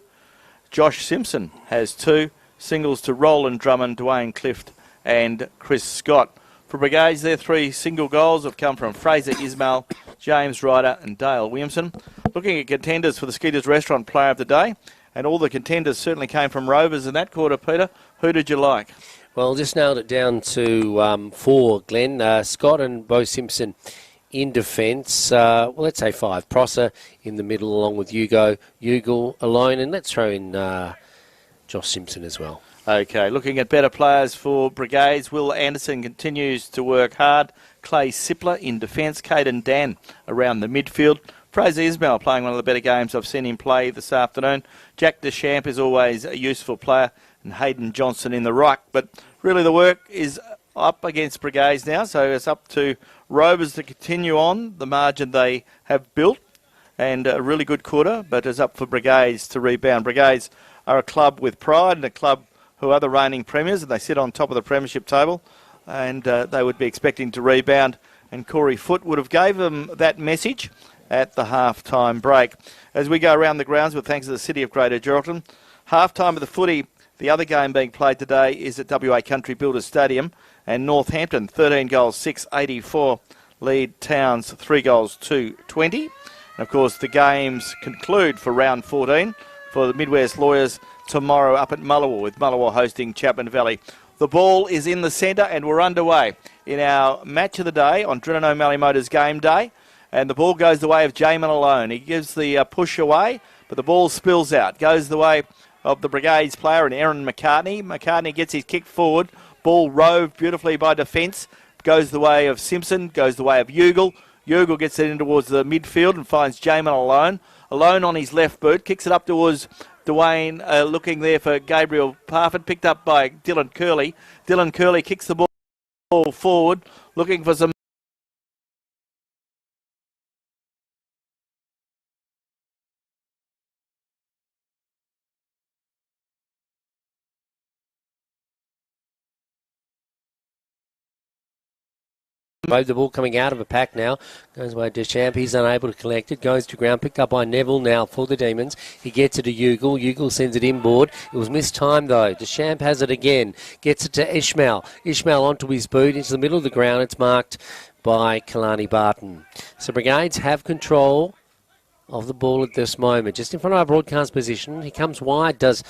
Josh Simpson has 2. Singles to Roland Drummond, Dwayne Clift and Chris Scott. For Brigades, their 3 single goals have come from Fraser Ismail, James Ryder and Dale Williamson. Looking at contenders for the Skeeters Restaurant Player of the Day, and all the contenders certainly came from Rovers in that quarter, Peter. Who did you like? Well, just nailed it down to 4, Glenn. Scott and Bo Simpson in defence. Well, let's say 5. Prosser in the middle along with Ugle alone. And let's throw in Josh Simpson as well. Okay, looking at better players for Brigades, Will Anderson continues to work hard. Clay Sipler in defence. Caden Dan around the midfield. Fraser Ismail playing one of the better games I've seen him play this afternoon. Jack Deschamps is always a useful player. And Hayden Johnson in the ruck. But really the work is up against Brigades now, so it's up to Rovers to continue on the margin they have built. And a really good quarter, but it's up for Brigades to rebound. Brigades are a club with pride and a club who are the reigning premiers, and they sit on top of the premiership table. And they would be expecting to rebound. And Corey Foote would have gave them that message at the half-time break. As we go around the grounds with thanks to the City of Greater Geraldton, half-time of the footy. The other game being played today is at WA Country Builders Stadium, and Northampton 13 goals 6-84 lead Towns 3 goals 2-20. And of course the games conclude for round 14 for the Midwest Lawyers tomorrow up at Mullawa, with Mullawa hosting Chapman Valley. The ball is in the centre and we're underway in our match of the day on Drennan O'Malley Motors game day, and the ball goes the way of Jamin alone. He gives the push away, but the ball spills out, goes the way of the Brigades player and Aaron McCartney. McCartney gets his kick forward. Ball roved beautifully by defence. Goes the way of Simpson. Goes the way of Ugle. Ugle gets it in towards the midfield and finds Jamin alone. Alone on his left boot. Kicks it up towards Dwayne, looking there for Gabriel Parfit. Picked up by Dylan Curley. Dylan Curley kicks the ball forward. Looking for some The ball coming out of a pack now. Goes away to Deschamps. He's unable to collect it. Goes to ground. Picked up by Neville now for the Demons. He gets it to Ugle. Ugle sends it inboard. It was mistimed though. Deschamps has it again. Gets it to Ishmael. Ishmael onto his boot into the middle of the ground. It's marked by Kalani Barton. So Brigades have control of the ball at this moment. Just in front of our broadcast position. He comes wide. Does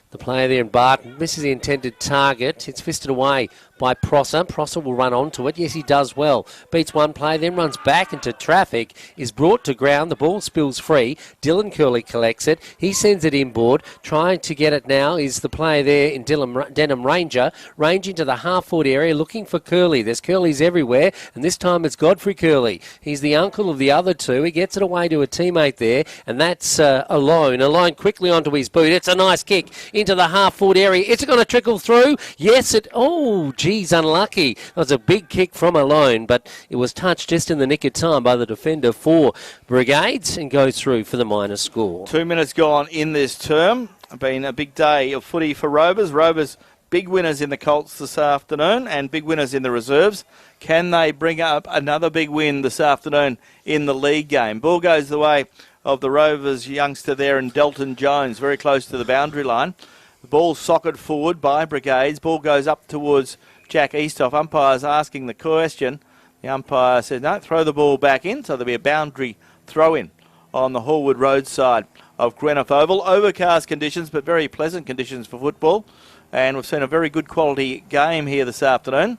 the player there in Barton. Misses the intended target. It's fisted away by Prosser. Prosser will run onto it. Yes, he does well. Beats one player, then runs back into traffic. Is brought to ground. The ball spills free. Dylan Curley collects it. He sends it inboard. Trying to get it now is the player there in Denham Ranger. Ranging to the half-forward area looking for Curley. There's Curleys everywhere. And this time it's Godfrey Curley. He's the uncle of the other two. He gets it away to a teammate there. And that's Alone. Alone quickly onto his boot. It's a nice kick into the half-forward area. Is it going to trickle through? Yes, it... Oh, geez, unlucky. That was a big kick from Alone, but it was touched just in the nick of time by the defender for Brigades and goes through for the minor score. 2 minutes gone in this term. Been a big day of footy for Rovers. Rovers big winners in the Colts this afternoon and big winners in the reserves. Can they bring up another big win this afternoon in the league game? Ball goes the way of the Rovers youngster there in Delton Jones, very close to the boundary line. The ball socket forward by Brigades. Ball goes up towards Jack Eastoff. Umpire's asking the question. The umpire says, no, throw the ball back in. So there'll be a boundary throw-in on the Hallwood Road side of Greenock Oval. Overcast conditions, but very pleasant conditions for football. And we've seen a very good quality game here this afternoon.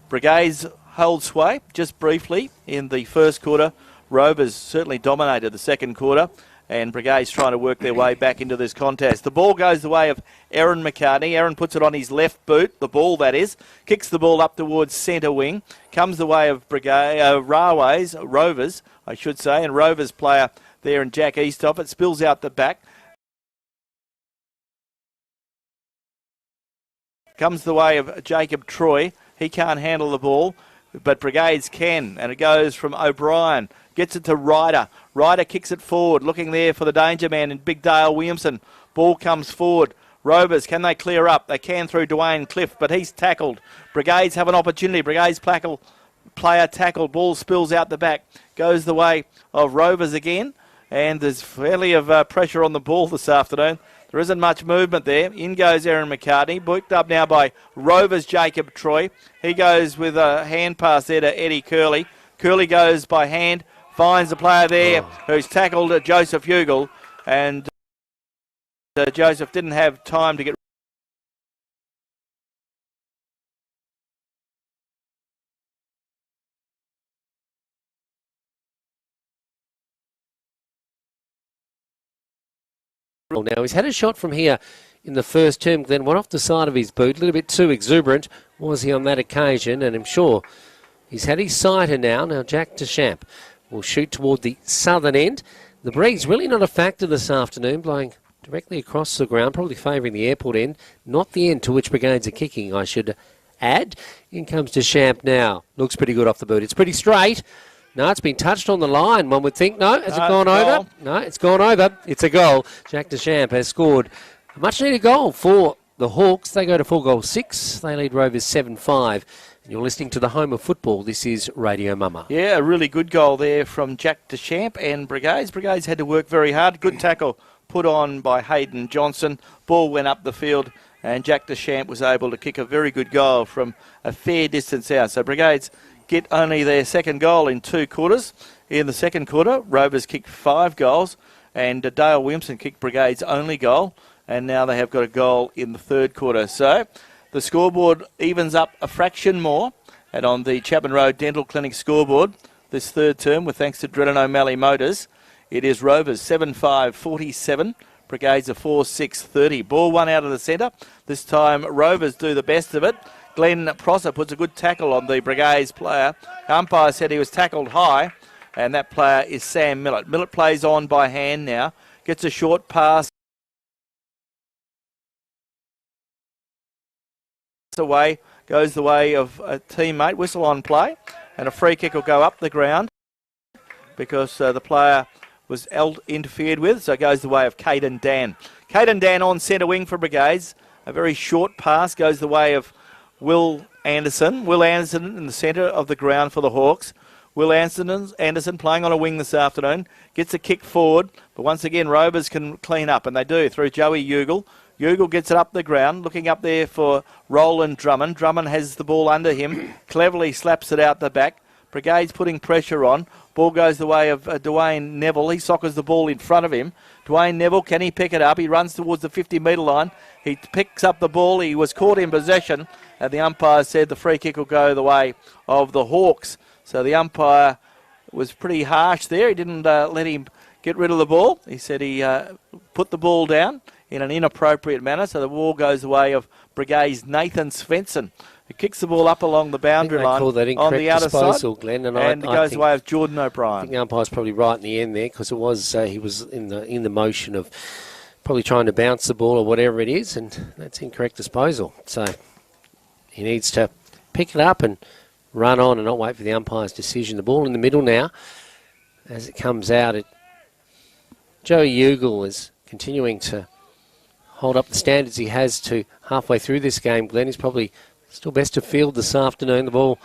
Brigades hold sway just briefly in the first quarter. Rovers certainly dominated the second quarter, and Brigades trying to work their way back into this contest. The ball goes the way of Aaron McCartney. Aaron puts it on his left boot, the ball that is, kicks the ball up towards centre wing, comes the way of Rovers, I should say, and Rovers player there in Jack Eastoff. It spills out the back. Comes the way of Jacob Troy. He can't handle the ball, but Brigades can, and it goes from O'Brien. Gets it to Ryder. Ryder kicks it forward, looking there for the danger man in Big Dale Williamson. Ball comes forward. Rovers, can they clear up? They can through Dwayne Cliff, but he's tackled. Brigades have an opportunity. Brigades player tackled. Ball spills out the back. Goes the way of Rovers again. And there's fairly of pressure on the ball this afternoon. There isn't much movement there. In goes Aaron McCartney. Booked up now by Rovers Jacob Troy. He goes with a hand pass there to Eddie Curley. Curley goes by hand. Finds the player there who's tackled Joseph Hugel. And Joseph didn't have time to get now. He's had a shot from here in the first term, Glenn, one off the side of his boot, a little bit too exuberant was he on that occasion, and I'm sure he's had his sighter now. Now Jack Deschamps will shoot toward the southern end. The breeze really not a factor this afternoon, blowing directly across the ground, probably favouring the airport end, not the end to which Brigades are kicking, I should add. In comes Deschamps now. Looks pretty good off the boot. It's pretty straight. No, it's been touched on the line, one would think. No, has it gone over? No, it's gone over. It's a goal. Jack Deschamps has scored a much-needed goal for the Hawks. They go to 4-6. They lead Rovers 7-5. And you're listening to the home of football. This is Radio Mama. Yeah, a really good goal there from Jack Deschamps and Brigades. Brigades had to work very hard. Good tackle put on by Hayden Johnson. Ball went up the field and Jack Deschamps was able to kick a very good goal from a fair distance out. So Brigades get only their second goal in 2 quarters. In the second quarter, Rovers kicked 5 goals and Dale Williamson kicked Brigade's only goal, and now they have got a goal in the third quarter. So the scoreboard evens up a fraction more, and on the Chapman Road Dental Clinic scoreboard this third term, with thanks to Drennan O'Malley Motors, it is Rovers 7-5-47, Brigades are 4-6-30. Ball one out of the centre. This time Rovers do the best of it. Glenn Prosser puts a good tackle on the Brigades player. The umpire said he was tackled high, and that player is Sam Millett. Millett plays on by hand now, gets a short pass away, goes the way of a teammate. Whistle on play, and a free kick will go up the ground because the player was interfered with, so it goes the way of Caden Dan. Caden Dan on centre wing for Brigades. A very short pass goes the way of Will Anderson. Will Anderson in the centre of the ground for the Hawks. Will Anderson playing on a wing this afternoon. Gets a kick forward, but once again Rovers can clean up, and they do through Joey Hugel. Hugel gets it up the ground, looking up there for Roland Drummond. Drummond has the ball under him, cleverly slaps it out the back. Brigades putting pressure on. Ball goes the way of Dwayne Neville. He soccers the ball in front of him. Dwayne Neville, can he pick it up? He runs towards the 50-metre line. He picks up the ball. He was caught in possession, and the umpire said the free kick will go the way of the Hawks. So the umpire was pretty harsh there. He didn't let him get rid of the ball. He said he put the ball down in an inappropriate manner, so the ball goes the way of Brigade's Nathan Svensson, who kicks the ball up along the boundary line on the outer disposal, side, Glenn, and it goes the way of Jordan O'Brien. I think the umpire's probably right in the end there, because it was he was in the motion of probably trying to bounce the ball or whatever it is, and that's incorrect disposal. So he needs to pick it up and run on and not wait for the umpire's decision. The ball in the middle now, as it comes out, Joey Hugel is continuing to hold up the standards he has to halfway through this game. Glenn is probably still best to field this afternoon. The ball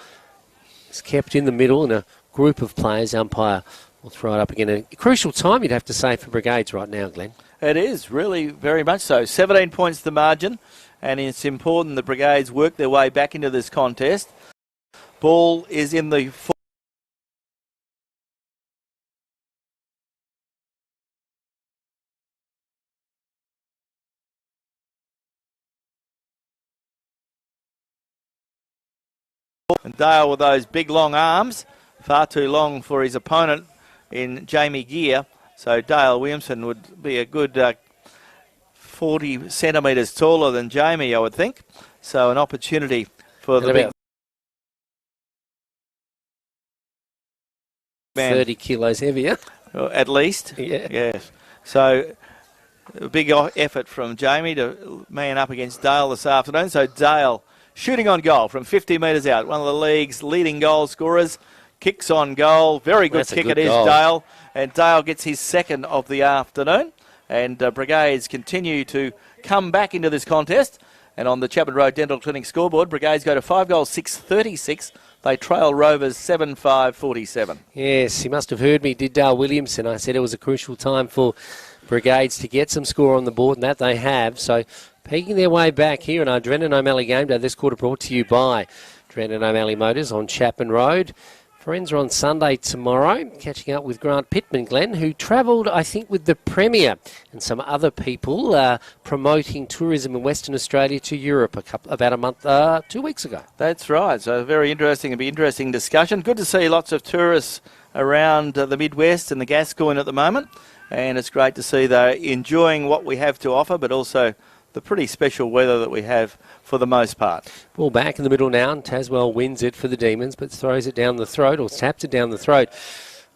is kept in the middle and a group of players. Umpire will throw it up again. A crucial time, you'd have to say, for Brigades right now, Glenn. It is, really, very much so. 17 points the margin, and it's important the Brigades work their way back into this contest. Ball is in the and Dale with those big long arms, far too long for his opponent in Jamie Gear. So Dale Williamson would be a good 40 centimetres taller than Jamie, I would think. So an opportunity for the big man. 30 kilos heavier. At least. Yeah. Yes. So a big effort from Jamie to man up against Dale this afternoon. So Dale shooting on goal from 50 metres out. One of the league's leading goal scorers. Kicks on goal. Very good kick it is, Dale. And Dale gets his second of the afternoon. And Brigades continue to come back into this contest. And on the Chapman Road Dental Clinic scoreboard, Brigades go to 5 goals, 6-36. They trail Rovers 7-5-47. Yes, he must have heard me, did Dale Williamson. I said it was a crucial time for Brigades to get some score on the board, and that they have. So peeking their way back here in our Drennan O'Malley game day. This quarter brought to you by Drennan O'Malley Motors on Chapman Road. Friends are on Sunday tomorrow, catching up with Grant Pittman, Glenn, who travelled, I think, with the Premier and some other people promoting tourism in Western Australia to Europe about a month, 2 weeks ago. That's right. So very interesting. It'll be interesting discussion. Good to see lots of tourists around the Midwest and the Gascoyne at the moment. And it's great to see they're enjoying what we have to offer, but also the pretty special weather that we have for the most part. Ball back in the middle now, and Taswell wins it for the Demons, but throws it down the throat, or taps it down the throat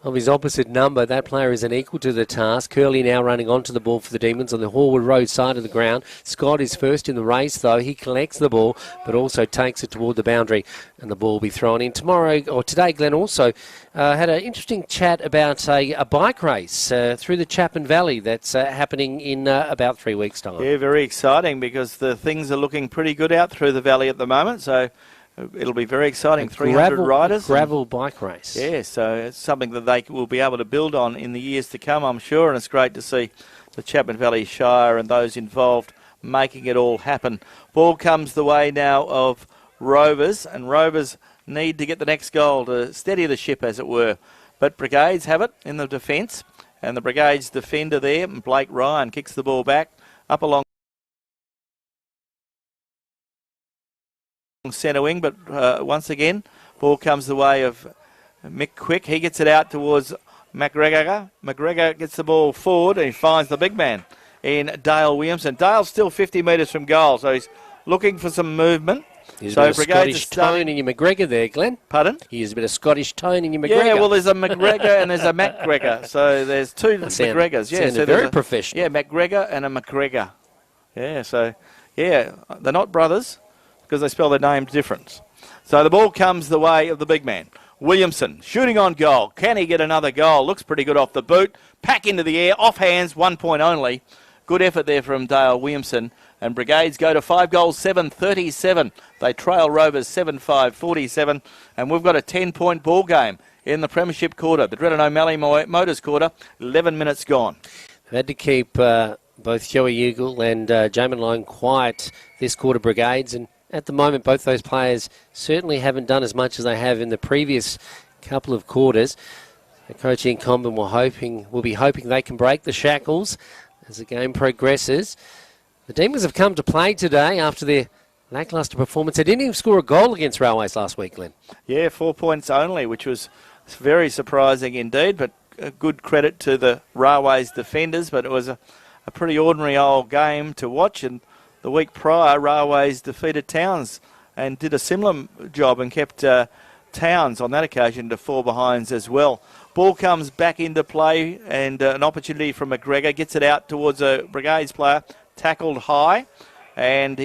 of his opposite number. That player is unequal to the task. Curley now running onto the ball for the Demons on the Horwood Road side of the ground. Scott is first in the race, though. He collects the ball, but also takes it toward the boundary, and the ball will be thrown in. Tomorrow, or today, Glenn also had an interesting chat about a bike race through the Chapman Valley that's happening in about 3 weeks' time. Yeah, very exciting because the things are looking pretty good out through the valley at the moment. So it'll be very exciting. 300 riders. Gravel bike race. Yeah, so it's something that they will be able to build on in the years to come, I'm sure. And it's great to see the Chapman Valley Shire and those involved making it all happen. Ball comes the way now of Rovers, and Rovers need to get the next goal to steady the ship, as it were. But Brigades have it in the defence, and the Brigades defender there, Blake Ryan, kicks the ball back up along centre wing, but once again, ball comes the way of Mick Quick. He gets it out towards McGregor. McGregor gets the ball forward and he finds the big man in Dale Williamson. Dale's still 50 metres from goal, so he's looking for some movement. There's a bit of Scottish tone in your McGregor there, Glenn. Pardon? Here's a bit of Scottish tone in your McGregor. Yeah, well, there's a McGregor and there's a McGregor. So there's two McGregors. Yeah, so very professional. Yeah, McGregor and a McGregor. Yeah, so, yeah, they're not brothers because they spell their names different. So the ball comes the way of the big man. Williamson shooting on goal. Can he get another goal? Looks pretty good off the boot. Pack into the air, off hands, 1 point only. Good effort there from Dale Williamson. And Brigades go to 5 goals, 7-37. They trail Rovers 7-5-47. And we've got a 10-point ball game in the Premiership quarter. The Drennan O'Malley Motors quarter, 11 minutes gone. They've had to keep both Joey Ugle and Jamin Lone quiet this quarter, Brigades. And at the moment, both those players certainly haven't done as much as they have in the previous couple of quarters. The coaching combine will be hoping they can break the shackles as the game progresses. The Demons have come to play today after their lacklustre performance. They didn't even score a goal against Railways last week, Glenn. Yeah, 4 points only, which was very surprising indeed, but a good credit to the Railways defenders. But it was a pretty ordinary old game to watch, and the week prior, Railways defeated Towns and did a similar job and kept Towns on that occasion to 4 behinds as well. Ball comes back into play and an opportunity from McGregor. Gets it out towards a Brigades player. Tackled high. And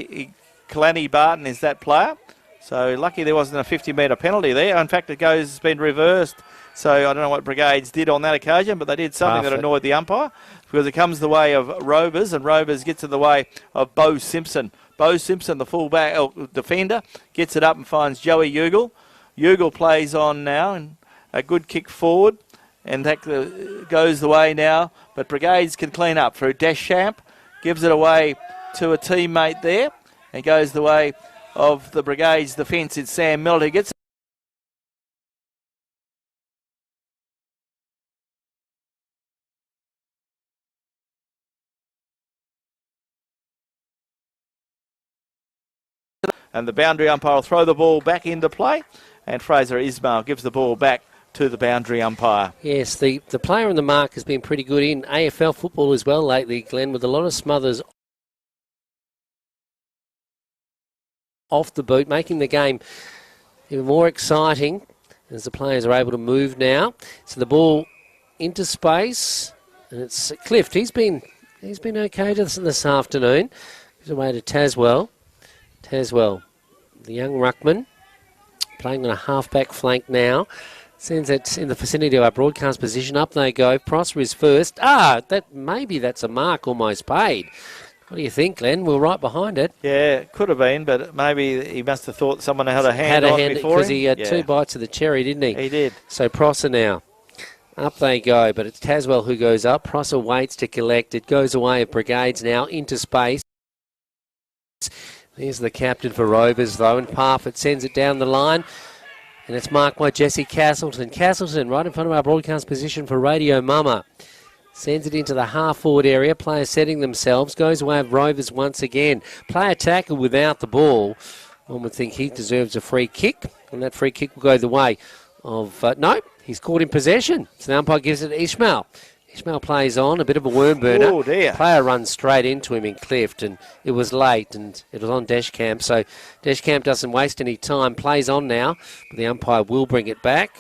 Kalani Barton is that player. So lucky there wasn't a 50-metre penalty there. In fact, it's been reversed. So I don't know what Brigades did on that occasion, but they did something that annoyed the umpire because it comes the way of Rovers, and Rovers gets in the way of Bo Simpson. Bo Simpson, the fullback defender, gets it up and finds Joey Ugle. Ugle plays on now, and a good kick forward, and that goes the way now. But Brigades can clean up through Deschamps, gives it away to a teammate there, and goes the way of the Brigades defence. It's Sam Millet who gets it. And the boundary umpire will throw the ball back into play. And Fraser Ismail gives the ball back to the boundary umpire. Yes, the player on the mark has been pretty good in AFL football as well lately, Glenn, with a lot of smothers off the boot, making the game even more exciting as the players are able to move now. So the ball into space, and it's Clift. He's been okay this afternoon. He's away to Taswell. Taswell, the young ruckman, playing on a half-back flank now. Sends it in the vicinity of our broadcast position. Up they go. Prosper is first. Maybe that's a mark almost paid. What do you think, Glenn? We're right behind it. Yeah, it could have been, but maybe he must have thought someone had a hand on before him. Because he had 2 bites of the cherry, didn't he? He did. So Prosser now. Up they go, but it's Taswell who goes up. Prosser waits to collect. It goes away of Brigades now into space. There's the captain for Rovers, though, and Parfitt sends it down the line. And it's marked by Jesse Castleton. Castleton right in front of our broadcast position for Radio Mama. Sends it into the half-forward area. Players setting themselves. Goes away of Rovers once again. Player tackle without the ball. One would think he deserves a free kick. And that free kick will go the way of... no, he's caught in possession. So the umpire gives it to Ishmael. Ishmael plays on, a bit of a worm burner. Oh, dear. Player runs straight into him in Clift, and it was late, and it was on Dashcamp. So Dashcamp doesn't waste any time. Plays on now, but the umpire will bring it back.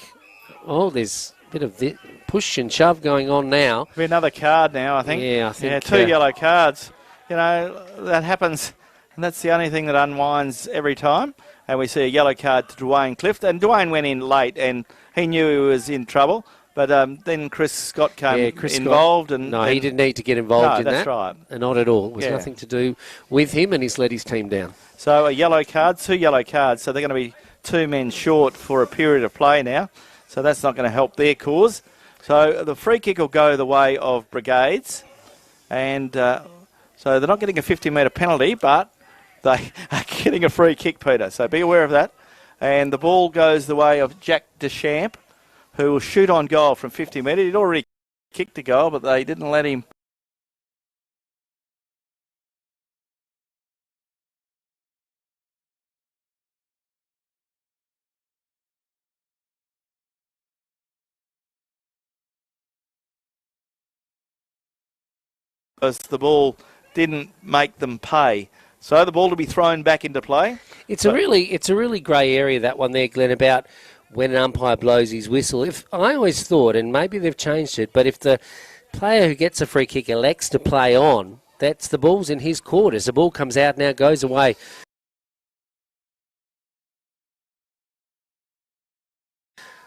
Oh, there's a bit of push and shove going on now. Be another card now, I think. Yeah, I think. Yeah, 2 yellow cards. You know, that happens, and that's the only thing that unwinds every time. And we see a yellow card to Dwayne Clift, and Dwayne went in late, and he knew he was in trouble. But then Chris Scott came involved. He didn't need to get involved in that. That's right. Not at all. It was nothing to do with him, and he's let his team down. So a yellow card, 2 yellow cards. So they're going to be 2 men short for a period of play now. So that's not going to help their cause. So the free kick will go the way of Brigades. And so they're not getting a 50-metre penalty, but they are getting a free kick, Peter. So be aware of that. And the ball goes the way of Jack Deschamps, who will shoot on goal from 50 metres. He'd already kicked a goal, but they didn't let him. Because the ball didn't make them pay. So the ball to be thrown back into play. It's a really grey area, that one there, Glenn, about when an umpire blows his whistle. I always thought, and maybe they've changed it, but if the player who gets a free kick elects to play on, that's the ball's in his court. As the ball comes out now, goes away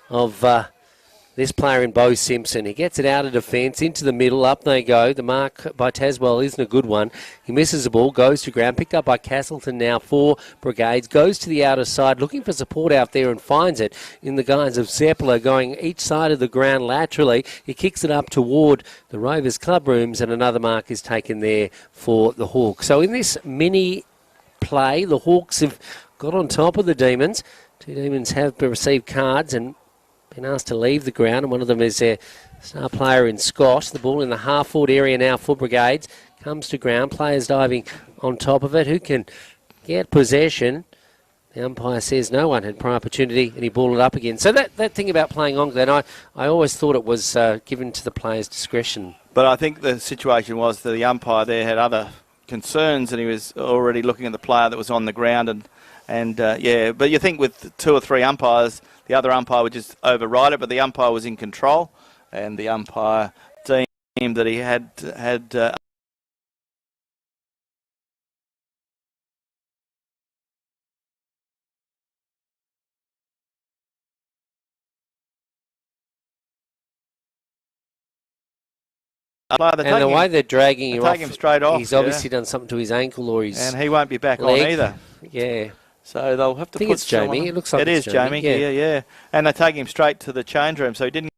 of this player in Bo Simpson. He gets it out of defence, into the middle, up they go. The mark by Taswell isn't a good one. He misses the ball, goes to ground, picked up by Castleton now for Brigades, goes to the outer side, looking for support out there and finds it in the guise of Zeppler going each side of the ground laterally. He kicks it up toward the Rovers club rooms, and another mark is taken there for the Hawks. So in this mini play, the Hawks have got on top of the Demons. 2 Demons have received cards and been asked to leave the ground, and one of them is their star player in Scott. The ball in the half-forward area now for Brigades. Comes to ground. Players diving on top of it. Who can get possession? The umpire says no one had prior opportunity, and he balled it up again. So that thing about playing on, Glenn, I always thought it was given to the player's discretion. But I think the situation was that the umpire there had other concerns, and he was already looking at the player that was on the ground. But you think with 2 or 3 umpires, the other umpire would just override it, but the umpire was in control, and the umpire deemed that he had and the way they're dragging him off, him straight off, he's obviously done something to his ankle or his and he won't be back leg. on either. Yeah. So they'll have to think put it's Jamie. It looks like it is Jamie. Yeah. And they take him straight to the change room, so he didn't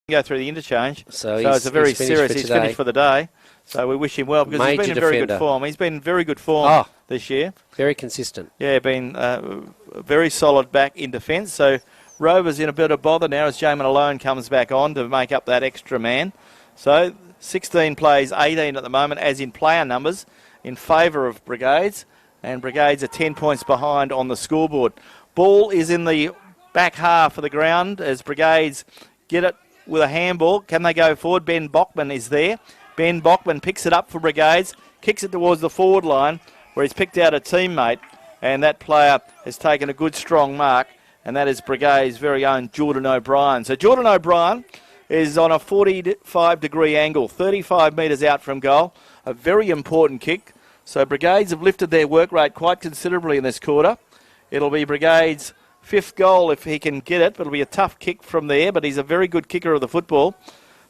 go through the interchange. So it's a very serious. He's finished for the day. So we wish him well because he's been in very good form. He's been in very good form this year. Very consistent. Yeah, been very solid back in defence. So Rovers in a bit of bother now as Jamin Alone comes back on to make up that extra man. So 16 plays, 18 at the moment, as in player numbers, in favour of Brigades, and Brigades are 10 points behind on the scoreboard. Ball is in the back half of the ground as Brigades get it with a handball. Can they go forward? Ben Bockman is there. Ben Bockman picks it up for Brigades, kicks it towards the forward line where he's picked out a teammate, and that player has taken a good strong mark, and that is Brigades' very own Jordan O'Brien. So Jordan O'Brien is on a 45-degree angle, 35 metres out from goal. A very important kick. So Brigades have lifted their work rate quite considerably in this quarter. It'll be Brigades fifth goal if he can get it, but it'll be a tough kick from there, but he's a very good kicker of the football.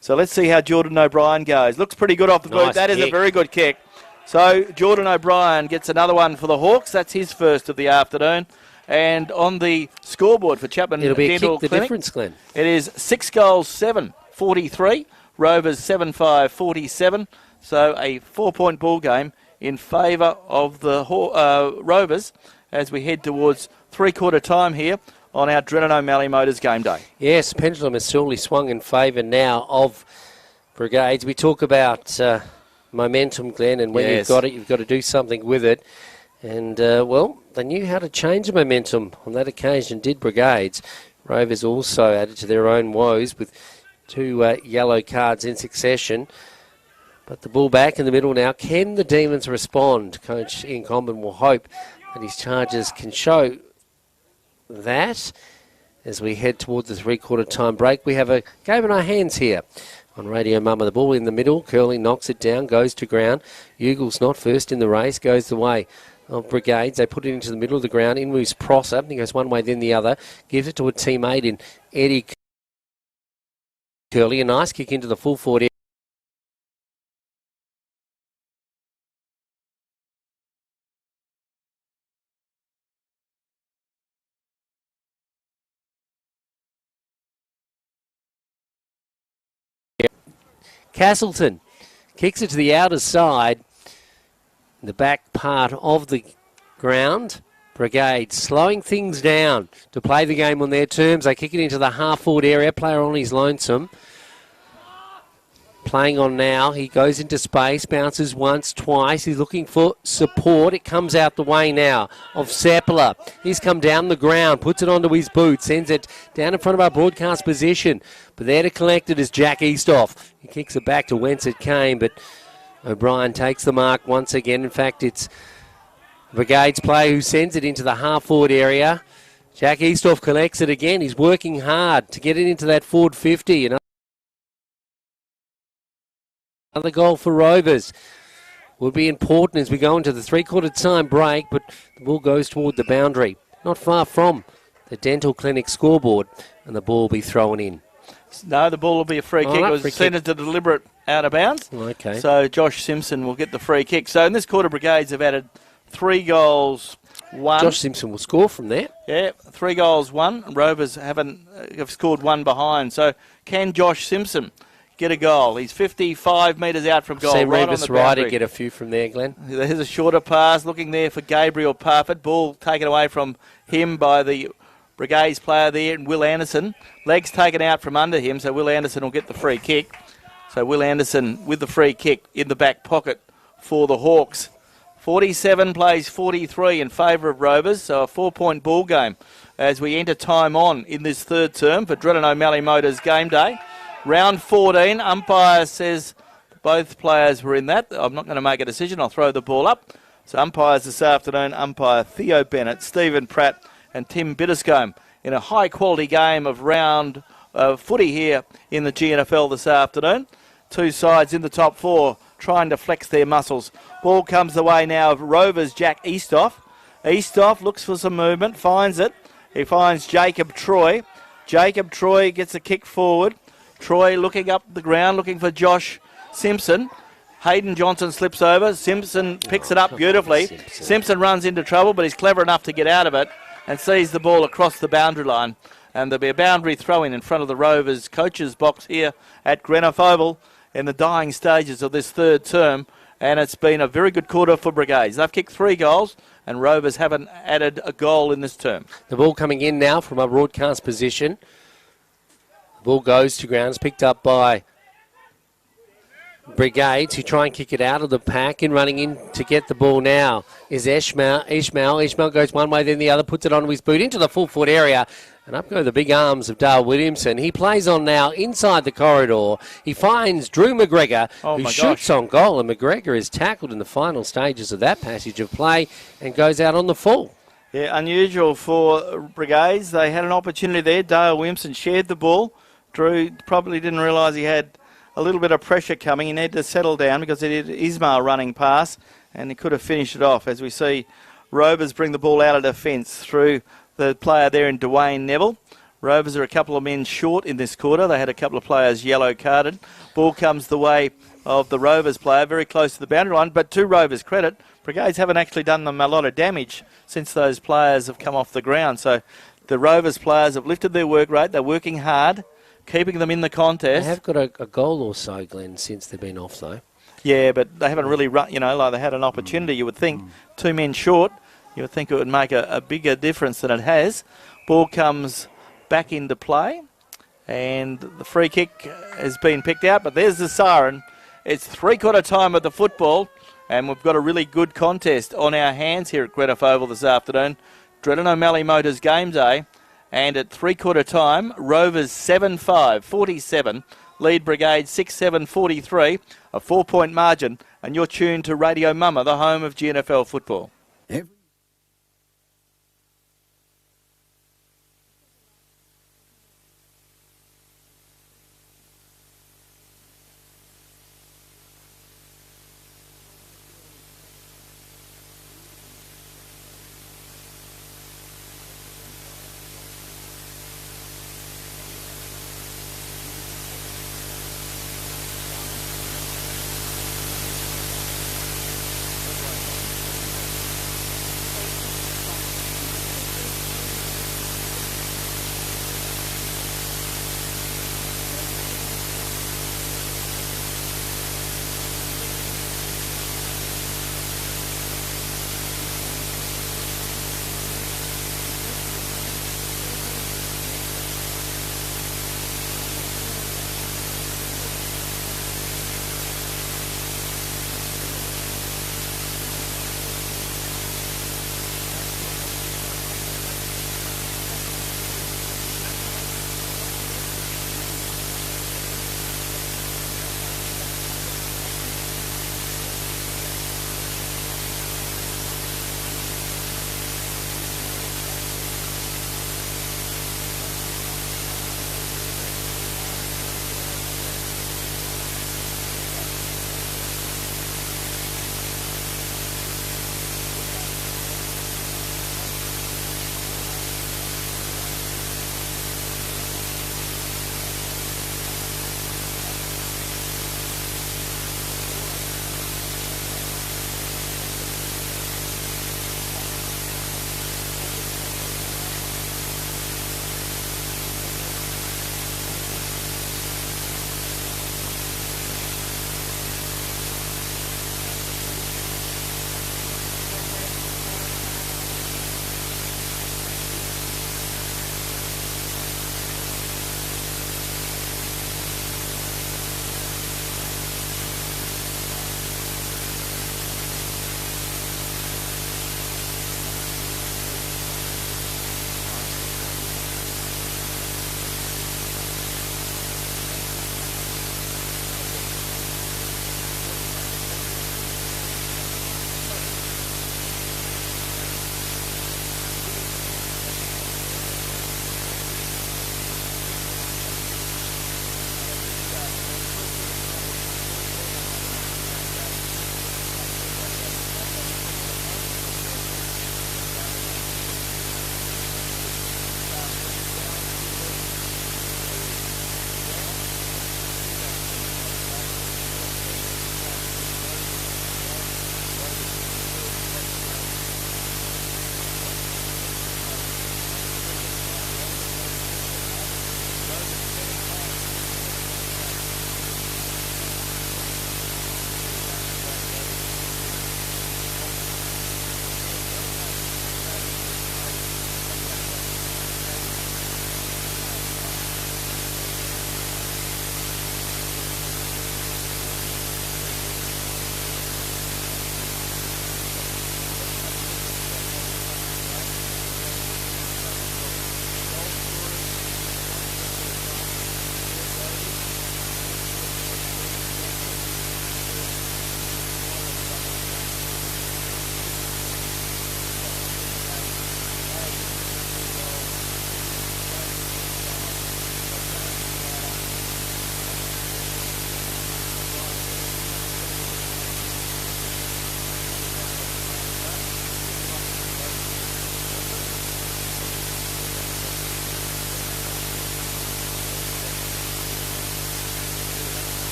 So let's see how Jordan O'Brien goes. Looks pretty good off the boot. That is a very good kick. So Jordan O'Brien gets another one for the Hawks. That's his first of the afternoon. And on the scoreboard for Chapman It'll be Dental a kick the Clinic, difference, Glenn. it is 6 goals, 7, 43. Rovers 7-5, 47. So a 4-point ball game in favour of the Rovers as we head towards three-quarter time here on our Drennan O'Malley Motors game day. Yes, pendulum has surely swung in favour now of Brigades. We talk about momentum, Glenn, and when you've got it, you've got to do something with it. And, well, they knew how to change the momentum on that occasion, did Brigades. Rovers also added to their own woes with 2 yellow cards in succession. But the ball back in the middle now. Can the Demons respond? Coach Ian Comben will hope that his Chargers can show that as we head towards the three-quarter time break. We have a game in our hands here on Radio Mama. The ball in the middle. Curley knocks it down, goes to ground. Eugle's not first in the race, goes the way of Brigades. They put it into the middle of the ground. In moves Prosser. He goes one way, then the other. Gives it to a teammate in Eddie Curley. A nice kick into the full forward area. Castleton kicks it to the outer side, the back part of the ground. Brigade slowing things down to play the game on their terms. They kick it into the half-forward area. Player on his lonesome. Playing on now. He goes into space, bounces once, twice. He's looking for support. It comes out the way now of Seppler. He's come down the ground, puts it onto his boot, sends it down in front of our broadcast position. But there to collect it is Jack Eastoff. He kicks it back to whence it came, but O'Brien takes the mark once again. In fact, it's Brigades player who sends it into the half-forward area. Jack Eastoff collects it again. He's working hard to get it into that forward 50. Another goal for Rovers would be important as we go into the three-quarter time break, but the ball goes toward the boundary. Not far from the Dental Clinic scoreboard, and the ball will be thrown in. No, the ball will be a free kick. It was seen as a deliberate out of bounds. Okay. So Josh Simpson will get the free kick. So in this quarter, Brigades have added 3 goals, 1. Josh Simpson will score from there. Yeah, 3 goals, 1. Rovers have scored 1 behind. So can Josh Simpson get a goal? He's 55 metres out from goal. See right Rebus on the Ryder boundary. get a few from there, Glenn. There's a shorter pass looking there for Gabriel Parfitt. Ball taken away from him by the Brigades player there, and Will Anderson. Legs taken out from under him, so Will Anderson will get the free kick. So Will Anderson with the free kick in the back pocket for the Hawks. 47 plays 43 in favour of Rovers, so a 4-point ball game as we enter time on in this third term for Drennan O'Malley Motors game day. Round 14, umpire says both players were in that. I'm not going to make a decision. I'll throw the ball up. So umpires this afternoon, umpire Theo Bennett, Stephen Pratt and Tim Bitterscombe in a high-quality game of round footy here in the GNFL this afternoon. 2 sides in the top 4 trying to flex their muscles. Ball comes the way now of Rovers' Jack Eastoff. Eastoff looks for some movement, finds it. He finds Jacob Troy. Jacob Troy gets a kick forward. Troy looking up the ground, looking for Josh Simpson. Hayden Johnson slips over. Simpson picks it up beautifully. Simpson runs into trouble, but he's clever enough to get out of it and sees the ball across the boundary line. And there'll be a boundary throw-in in front of the Rovers coach's box here at Greenough Oval in the dying stages of this third term. And it's been a very good quarter for Brigades. They've kicked 3 goals, and Rovers haven't added a goal in this term. The ball coming in now from a broadcast position. The ball goes to ground. It's picked up by Brigades, who try and kick it out of the pack, and running in to get the ball now is Ishmael. Ishmael goes one way, then the other, puts it onto his boot into the full-foot area. And up go the big arms of Dale Williamson. He plays on now inside the corridor. He finds Drew McGregor, who shoots on goal. And McGregor is tackled in the final stages of that passage of play and goes out on the full. Yeah, unusual for Brigades. They had an opportunity there. Dale Williamson shared the ball. Drew probably didn't realise he had a little bit of pressure coming. He needed to settle down because he did Ismail running past, and he could have finished it off. As we see Rovers bring the ball out of defence through the player there in Dwayne Neville. Rovers are a couple of men short in this quarter. They had a couple of players yellow carded. Ball comes the way of the Rovers player, very close to the boundary line. But to Rovers' credit, Brigades haven't actually done them a lot of damage since those players have come off the ground. So the Rovers players have lifted their work rate. They're working hard, keeping them in the contest. They have got a goal or so, Glenn, since they've been off, though. Yeah, but they haven't really run, like they had an opportunity. You would think 2 men short, you would think it would make a bigger difference than it has. Ball comes back into play, and the free kick has been picked out, but there's the siren. It's 3/4 time of the football, and we've got a really good contest on our hands here at Greenock Oval this afternoon. Dredden O'Malley Motors game day, and at 3/4 time, Rovers 7-5, 47, lead Brigade 6-7, 43, a 4-point margin, and you're tuned to Radio Mama, the home of GNFL football.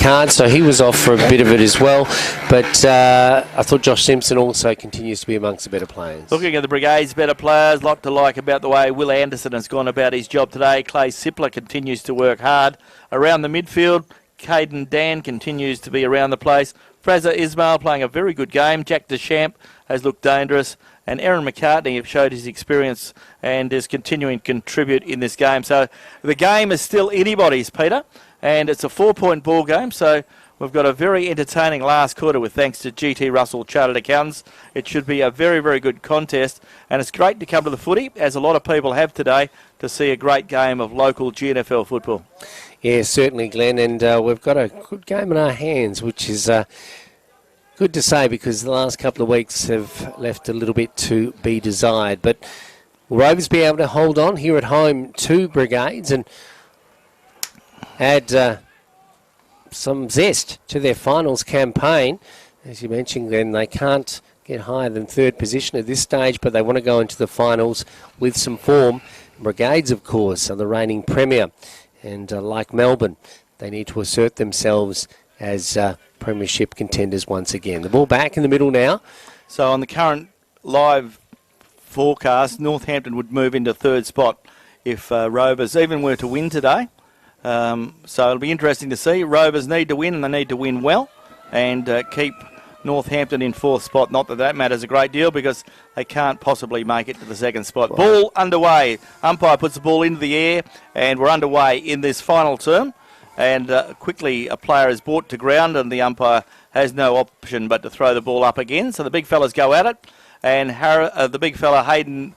card, so he was off for a bit of it as well. But I thought Josh Simpson also continues to be amongst the better players. Looking at the Brigades' better players, lot to like about the way Will Anderson has gone about his job today. Clay Sippler continues to work hard around the midfield. Caden Dan continues to be around the place. Fraser Ismail playing a very good game. Jack Deschamps has looked dangerous. And Aaron McCartney showed his experience and is continuing to contribute in this game. So the game is still anybody's, Peter. And it's a 4-point ball game. So we've got a very entertaining last quarter with thanks to GT Russell Chartered Accountants. It should be a very, very good contest. And it's great to come to the footy, as a lot of people have today, to see a great game of local GNFL football. Yeah, certainly, Glenn. And we've got a good game in our hands, which is good to say because the last couple of weeks have left a little bit to be desired. But will Rovers be able to hold on here at home to Brigades and add some zest to their finals campaign? As you mentioned, Glenn, they can't get higher than third position at this stage, but they want to go into the finals with some form. Brigades, of course, are the reigning premier. And like Melbourne, they need to assert themselves as premiership contenders once again. The ball back in the middle now. So on the current live forecast, Northampton would move into third spot if Rovers even were to win today. So it'll be interesting to see. Rovers need to win, and they need to win well and keep Northampton in fourth spot. Not that that matters a great deal because they can't possibly make it to the second spot. Ball underway. Umpire puts the ball into the air, and we're underway in this final term. And quickly a player is brought to ground, and the umpire has no option but to throw the ball up again. So the big fellas go at it, and the big fella Hayden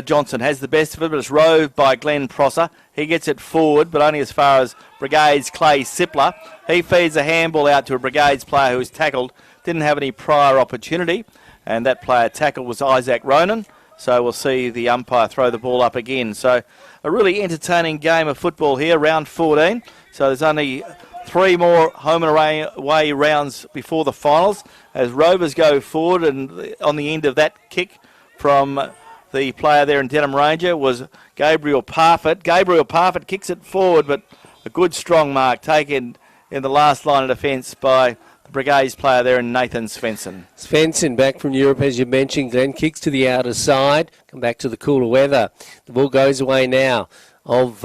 Johnson has the best of it, but it's roved by Glenn Prosser. He gets it forward, but only as far as Brigades' Clay Sippler. He feeds a handball out to a Brigades player who was tackled. Didn't have any prior opportunity, and that player tackled was Isaac Ronan. So we'll see the umpire throw the ball up again. So a really entertaining game of football here, round 14. So there's only 3 more home and away rounds before the finals as Rovers go forward, and on the end of that kick from the player there in Denham Ranger was Gabriel Parfitt. Gabriel Parfitt kicks it forward, but a good strong mark taken in the last line of defence by the Brigades player there in Nathan Svensson. Svensson back from Europe, as you mentioned, Glenn, kicks to the outer side. Come back to the cooler weather. The ball goes away now of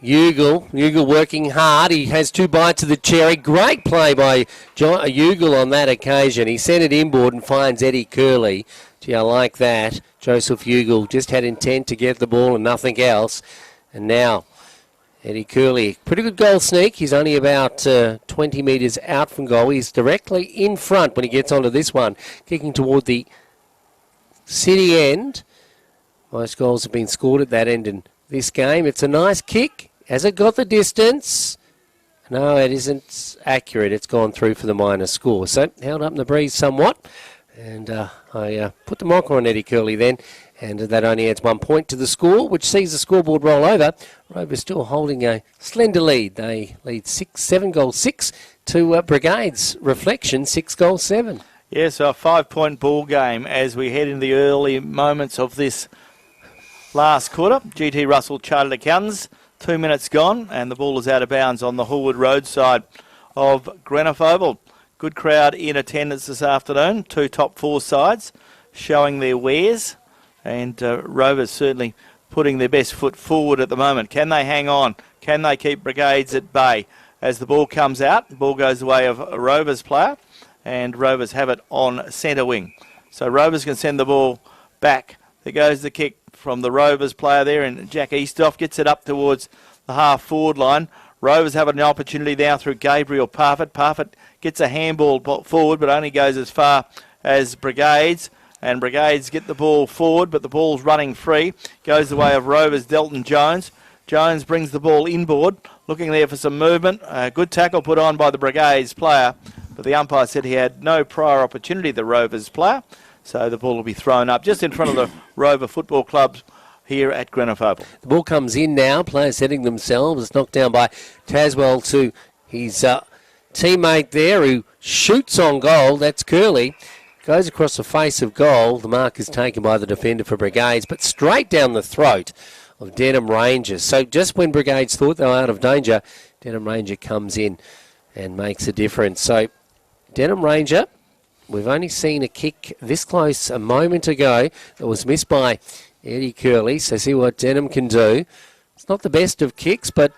Ugle working hard. He has 2 bites of the cherry. Great play by Ugle on that occasion. He sent it inboard and finds Eddie Curley. Gee, I like that. Joseph Ugle just had intent to get the ball and nothing else. And now Eddie Curley, pretty good goal sneak. He's only about 20 metres out from goal. He's directly in front when he gets onto this one, kicking toward the city end. Most goals have been scored at that end in this game. It's a nice kick. Has it got the distance? No, it isn't accurate. It's gone through for the minus score. So held up in the breeze somewhat. And I put the mocker on Eddie Curley then. And that only adds 1 point to the score, which sees the scoreboard roll over. Rovers still holding a slender lead. They lead 7-6 to Brigades. Reflection, 6-7. Yeah, so a 5-point ball game as we head into the early moments of this last quarter. GT Russell Chartered Accountants. 2 minutes gone, and the ball is out of bounds on the Hallwood Road side of Greenough Oval. Good crowd in attendance this afternoon. 2 top 4 sides showing their wares, and Rovers certainly putting their best foot forward at the moment. Can they hang on? Can they keep Brigades at bay? As the ball comes out, the ball goes the way of a Rovers player, and Rovers have it on centre wing. So Rovers can send the ball back. There goes the kick from the Rovers player there, and Jack Eastoff gets it up towards the half-forward line. Rovers have an opportunity now through Gabriel Parfitt. Parfitt gets a handball forward, but only goes as far as Brigades. And Brigades get the ball forward, but the ball's running free. Goes the way of Rovers' Delton Jones. Jones brings the ball inboard, looking there for some movement. A good tackle put on by the Brigades player, but the umpire said he had no prior opportunity, the Rovers player. So the ball will be thrown up just in front of the Rover Football Club here at Greenough Oval. The ball comes in now. Players setting themselves. It's knocked down by Taswell to his teammate there who shoots on goal. That's Curley. Goes across the face of goal. The mark is taken by the defender for Brigades, but straight down the throat of Denham Rangers. So just when Brigades thought they were out of danger, Denham Ranger comes in and makes a difference. So Denham Ranger, we've only seen a kick this close a moment ago that was missed by Eddie Curley. So see what Denham can do. It's not the best of kicks, but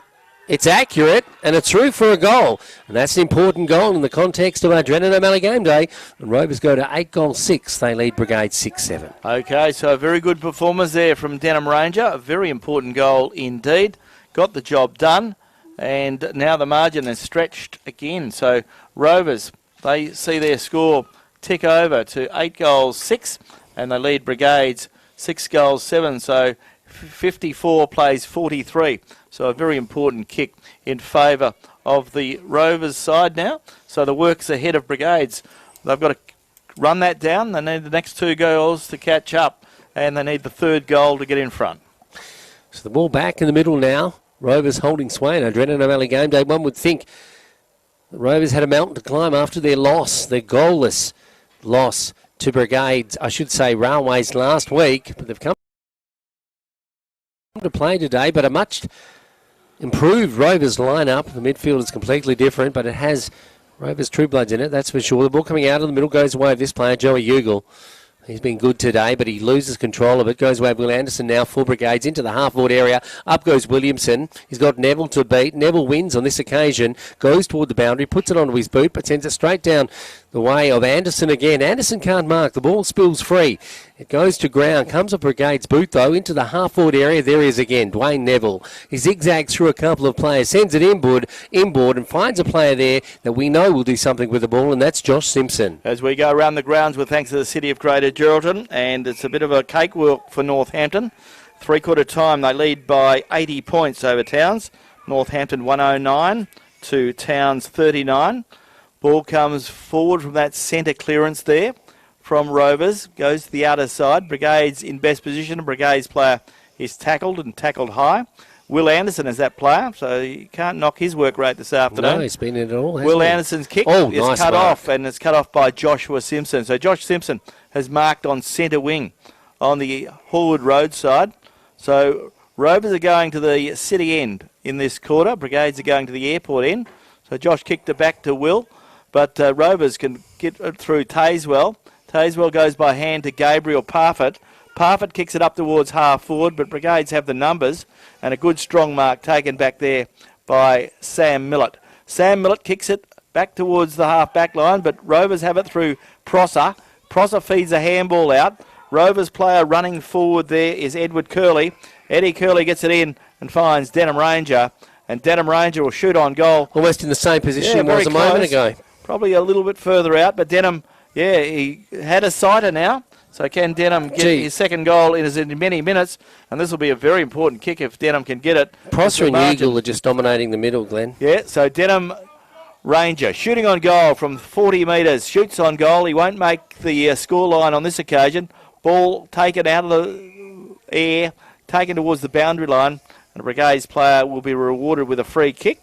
it's accurate and it's through for a goal. And that's an important goal in the context of our Drennan O'Malley game day. And Rovers go to 8-6. They lead Brigades 6-7. Okay, so a very good performance there from Denham Ranger. A very important goal indeed. Got the job done. And now the margin is stretched again. So Rovers, they see their score tick over to 8-6. And they lead Brigades 6-7. So 54 plays 43. So a very important kick in favour of the Rovers side now. So the work's ahead of Brigades. They've got to run that down. They need the next 2 goals to catch up. And they need the 3rd goal to get in front. So the ball back in the middle now. Rovers holding sway in Drennan O'Malley game day. One would think the Rovers had a mountain to climb after their loss, their goalless loss to Brigades, I should say Railways last week. But they've come to play today, but a much improved Rovers lineup. The midfield is completely different, but it has Rovers True Bloods in it, that's for sure. The ball coming out of the middle goes away of this player, Joey Ugle. He's been good today, but he loses control of it. Goes away Will Anderson now, 4 Brigades into the half-forward area. Up goes Williamson. He's got Neville to beat. Neville wins on this occasion, goes toward the boundary, puts it onto his boot, but sends it straight down the way of Anderson again. Anderson can't mark. The ball spills free. It goes to ground. Comes up Brigade's boot, though, into the half-forward area. There he is again, Dwayne Neville. He zigzags through a couple of players, sends it inboard, and finds a player there that we know will do something with the ball, and that's Josh Simpson. As we go around the grounds with thanks to the City of Greater Geraldton, and it's a bit of a cakewalk for Northampton. 3/4 time, they lead by 80 points over Towns. Northampton 109 to Towns 39. Ball comes forward from that centre clearance there from Rovers. Goes to the outer side. Brigades in best position. A Brigades player is tackled high. Will Anderson is that player, so you can't knock his work rate this afternoon. No, he's been in it all. Will Anderson's kick is nice cut mark. off, and it's cut off by Joshua Simpson. So Josh Simpson has marked on centre wing on the Hallwood Road side. So Rovers are going to the city end in this quarter. Brigades are going to the airport end. So Josh kicked it back to Will, but Rovers can get it through Tazewell. Tazewell goes by hand to Gabriel Parfitt. Parfitt kicks it up towards half forward, but Brigades have the numbers, and a good strong mark taken back there by Sam Millett. Sam Millett kicks it back towards the half back line, but Rovers have it through Prosser. Prosser feeds a handball out. Rovers player running forward there is Edward Curley. Eddie Curley gets it in and finds Denham Ranger, and Denham Ranger will shoot on goal. Almost in the same position he was very a moment close. ago. Probably a little bit further out, but Denham, he had a sighter now. So can Denham get his second goal in many minutes? And this will be a very important kick if Denham can get it. Prosser and Eagle are just dominating the middle, Glenn. Yeah, so Denham Ranger shooting on goal from 40 metres. Shoots on goal. He won't make the scoreline on this occasion. Ball taken out of the air, taken towards the boundary line. And a Brigades player will be rewarded with a free kick.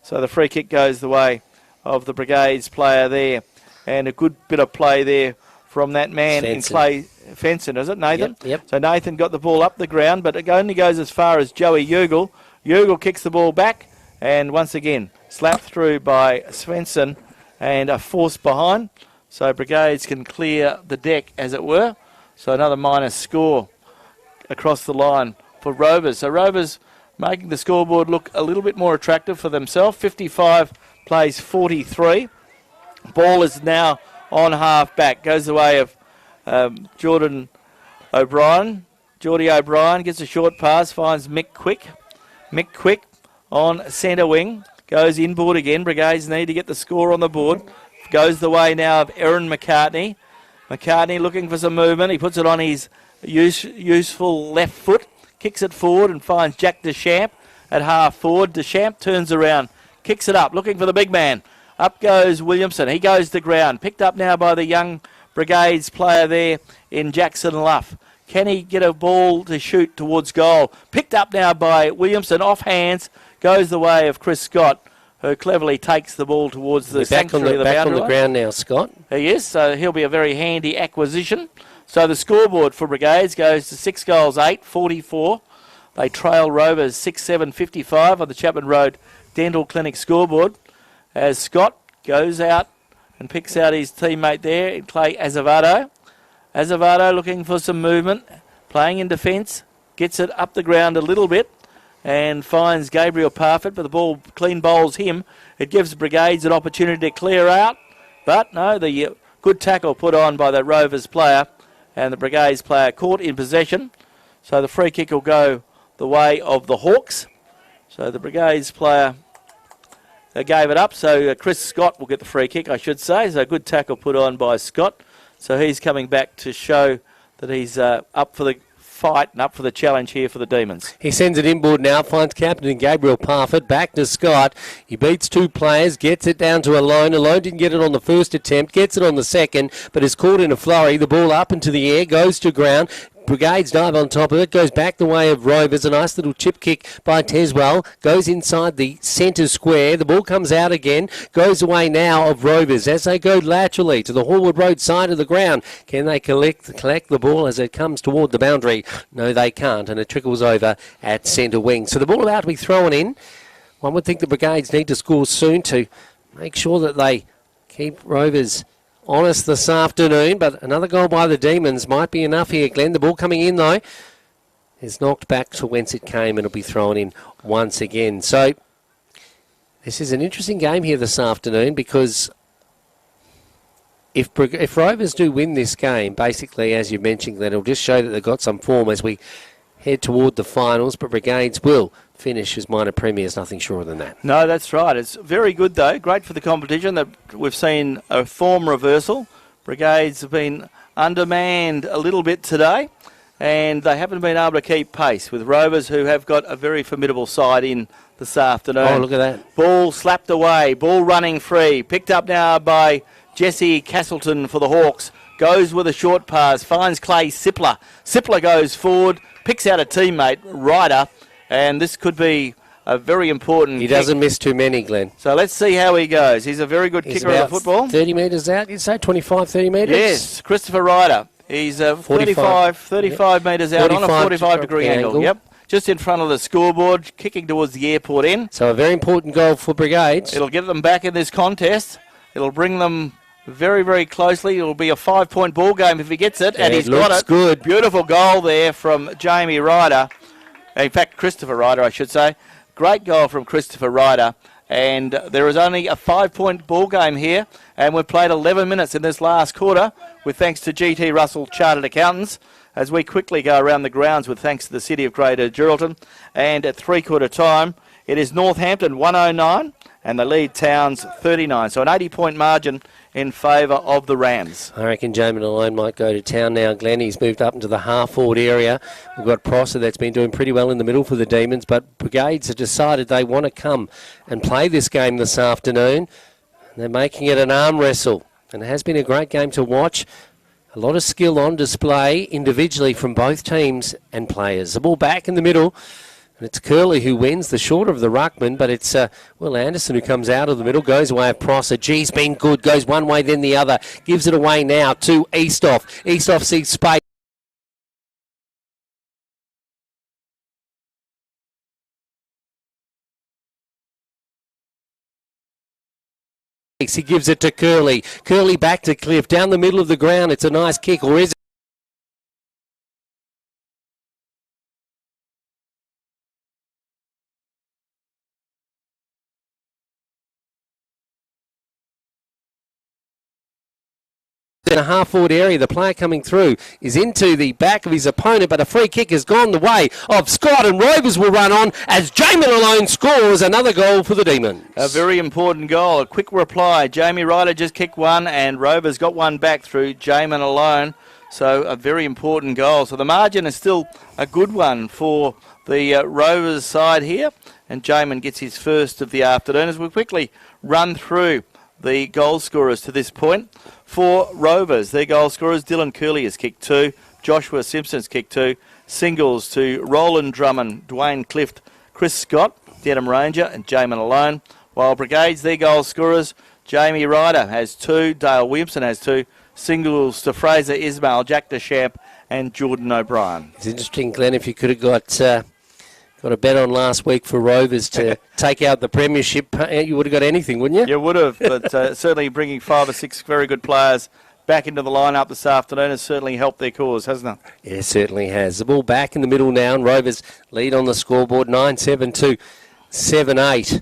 So the free kick goes the way of the Brigades player there. And a good bit of play there from that man in Clay Fenson, is it, Nathan? Yep. So Nathan got the ball up the ground, but it only goes as far as Joey Ugle. Ugle kicks the ball back, and once again, slapped through by Svensson, and a force behind. So Brigades can clear the deck, as it were. So another minus score across the line for Rovers. So Rovers making the scoreboard look a little bit more attractive for themselves. 55 plays 43. Ball is now on half back. Goes the way of Geordie O'Brien gets a short pass, finds Mick Quick. Mick Quick on centre wing. Goes inboard again. Brigades need to get the score on the board. Goes the way now of Aaron McCartney. McCartney looking for some movement. He puts it on his useful left foot. Kicks it forward and finds Jack Deschamps at half forward. Deschamps turns around. Kicks it up. Looking for the big man. Up goes Williamson. He goes to ground. Picked up now by the young Brigades player there in Jackson Luff. Can he get a ball to shoot towards goal? Picked up now by Williamson. Off hands. Goes the way of Chris Scott, who cleverly takes the ball towards the sanctuary of the boundary back on the line. ground now, Scott. He is, so he'll be a very handy acquisition. So the scoreboard for Brigades goes to 6-8, 44. They trail Rovers 6-7, 55 on the Chapman Road Dental Clinic scoreboard as Scott goes out and picks out his teammate there, Clay Azevedo. Azevedo looking for some movement, playing in defence, gets it up the ground a little bit and finds Gabriel Parfitt, but the ball clean bowls him. It gives Brigades an opportunity to clear out, but no, the good tackle put on by the Rovers player, and the Brigades player caught in possession. So the free kick will go the way of the Hawks. So the Brigades player gave it up, so Chris Scott will get the free kick, I should say. So a good tackle put on by Scott. So he's coming back to show that he's up for the fight and up for the challenge here for the Demons. He sends it inboard now, finds captain Gabriel Parfitt, back to Scott. He beats two players, gets it down to Alone. Alone didn't get it on the first attempt, gets it on the second, but is caught in a flurry. The ball up into the air, goes to ground. Brigades dive on top of it, goes back the way of Rovers. A nice little chip kick by Teswell, goes inside the centre square. The ball comes out again, goes away now of Rovers as they go laterally to the Hallwood Road side of the ground. Can they collect the ball as it comes toward the boundary? No, they can't, and it trickles over at centre wing. So the ball about to be thrown in. One would think the Brigades need to score soon to make sure that they keep Rovers honest this afternoon, but another goal by the Demons might be enough here, Glenn. The ball coming in, though, is knocked back to whence it came, and it'll be thrown in once again. So this is an interesting game here this afternoon, because if Rovers do win this game, basically, as you mentioned, Glenn, it'll just show that they've got some form as we head toward the finals, but Brigades will finish as minor premiers, nothing shorter than that. No, that's right. It's very good, though. Great for the competition that we've seen a form reversal. Brigades have been undermanned a little bit today, and they haven't been able to keep pace with Rovers, who have got a very formidable side in this afternoon. Oh, look at that. Ball slapped away, ball running free, picked up now by Jesse Castleton for the Hawks. Goes with a short pass, finds Clay Sipler. Sipler goes forward, picks out a teammate, Ryder, and this could be a very important He kick. doesn't miss too many, Glenn. So let's see how he goes. He's a very good He's kicker of about the football. 30 metres out, you'd say? 25, 30 metres? Yes, Christopher Ryder. He's 35 metres out on a 45-degree angle. Yep, just in front of the scoreboard, kicking towards the airport end. So a very important goal for Brigades. It'll get them back in this contest. It'll bring them very, very closely. It'll be a 5-point ball game if he gets it, and he's got it. Good. Beautiful goal there from Jamie Ryder. In fact, Christopher Ryder, I should say. Great goal from Christopher Ryder. And there is only a 5-point ball game here, and we've played 11 minutes in this last quarter, with thanks to GT Russell Chartered Accountants, as we quickly go around the grounds with thanks to the City of Greater Geraldton. And at three-quarter time, it is Northampton 109, and the lead Towns 39. So an 80-point margin in favour of the Rams. I reckon Jamin Alone might go to town now, Glenn. He's moved up into the half-forward area. We've got Prosser that's been doing pretty well in the middle for the Demons, but Brigades have decided they want to come and play this game this afternoon. They're making it an arm wrestle, and it has been a great game to watch. A lot of skill on display individually from both teams and players. The ball back in the middle. And it's Curley who wins, the shorter of the ruckman, but it's Will Anderson who comes out of the middle, goes away of Prosser. G's been good, goes one way then the other, gives it away now to Eastoff. Eastoff sees space. He gives it to Curley. Curley back to Cliff, down the middle of the ground. It's a nice kick, or is it? In a half-forward area, the player coming through is into the back of his opponent, but a free kick has gone the way of Scott, and Rovers will run on as Jamin Alone scores another goal for the Demons. A very important goal. A quick reply. Jamie Ryder just kicked one, and Rovers got one back through Jamin Alone. So a very important goal. So the margin is still a good one for the Rovers side here, and Jamin gets his first of the afternoon as we quickly run through the goal scorers to this point. For Rovers, their goal scorers, Dylan Curley has kicked 2, Joshua Simpson's kicked 2, singles to Roland Drummond, Dwayne Clift, Chris Scott, Dedham Ranger and Jamin Alone. While Brigades, their goal scorers, Jamie Ryder has 2, Dale Williamson has 2, singles to Fraser Ismail, Jack Deschamps and Jordan O'Brien. It's interesting, Glenn, if you could have got got a bet on last week for Rovers to take out the premiership, you would have got anything, wouldn't you? You would have, but certainly bringing 5 or 6 very good players back into the lineup this afternoon has certainly helped their cause, hasn't it? Yeah, it certainly has. The ball back in the middle now, and Rovers lead on the scoreboard 9-7 to 7-8.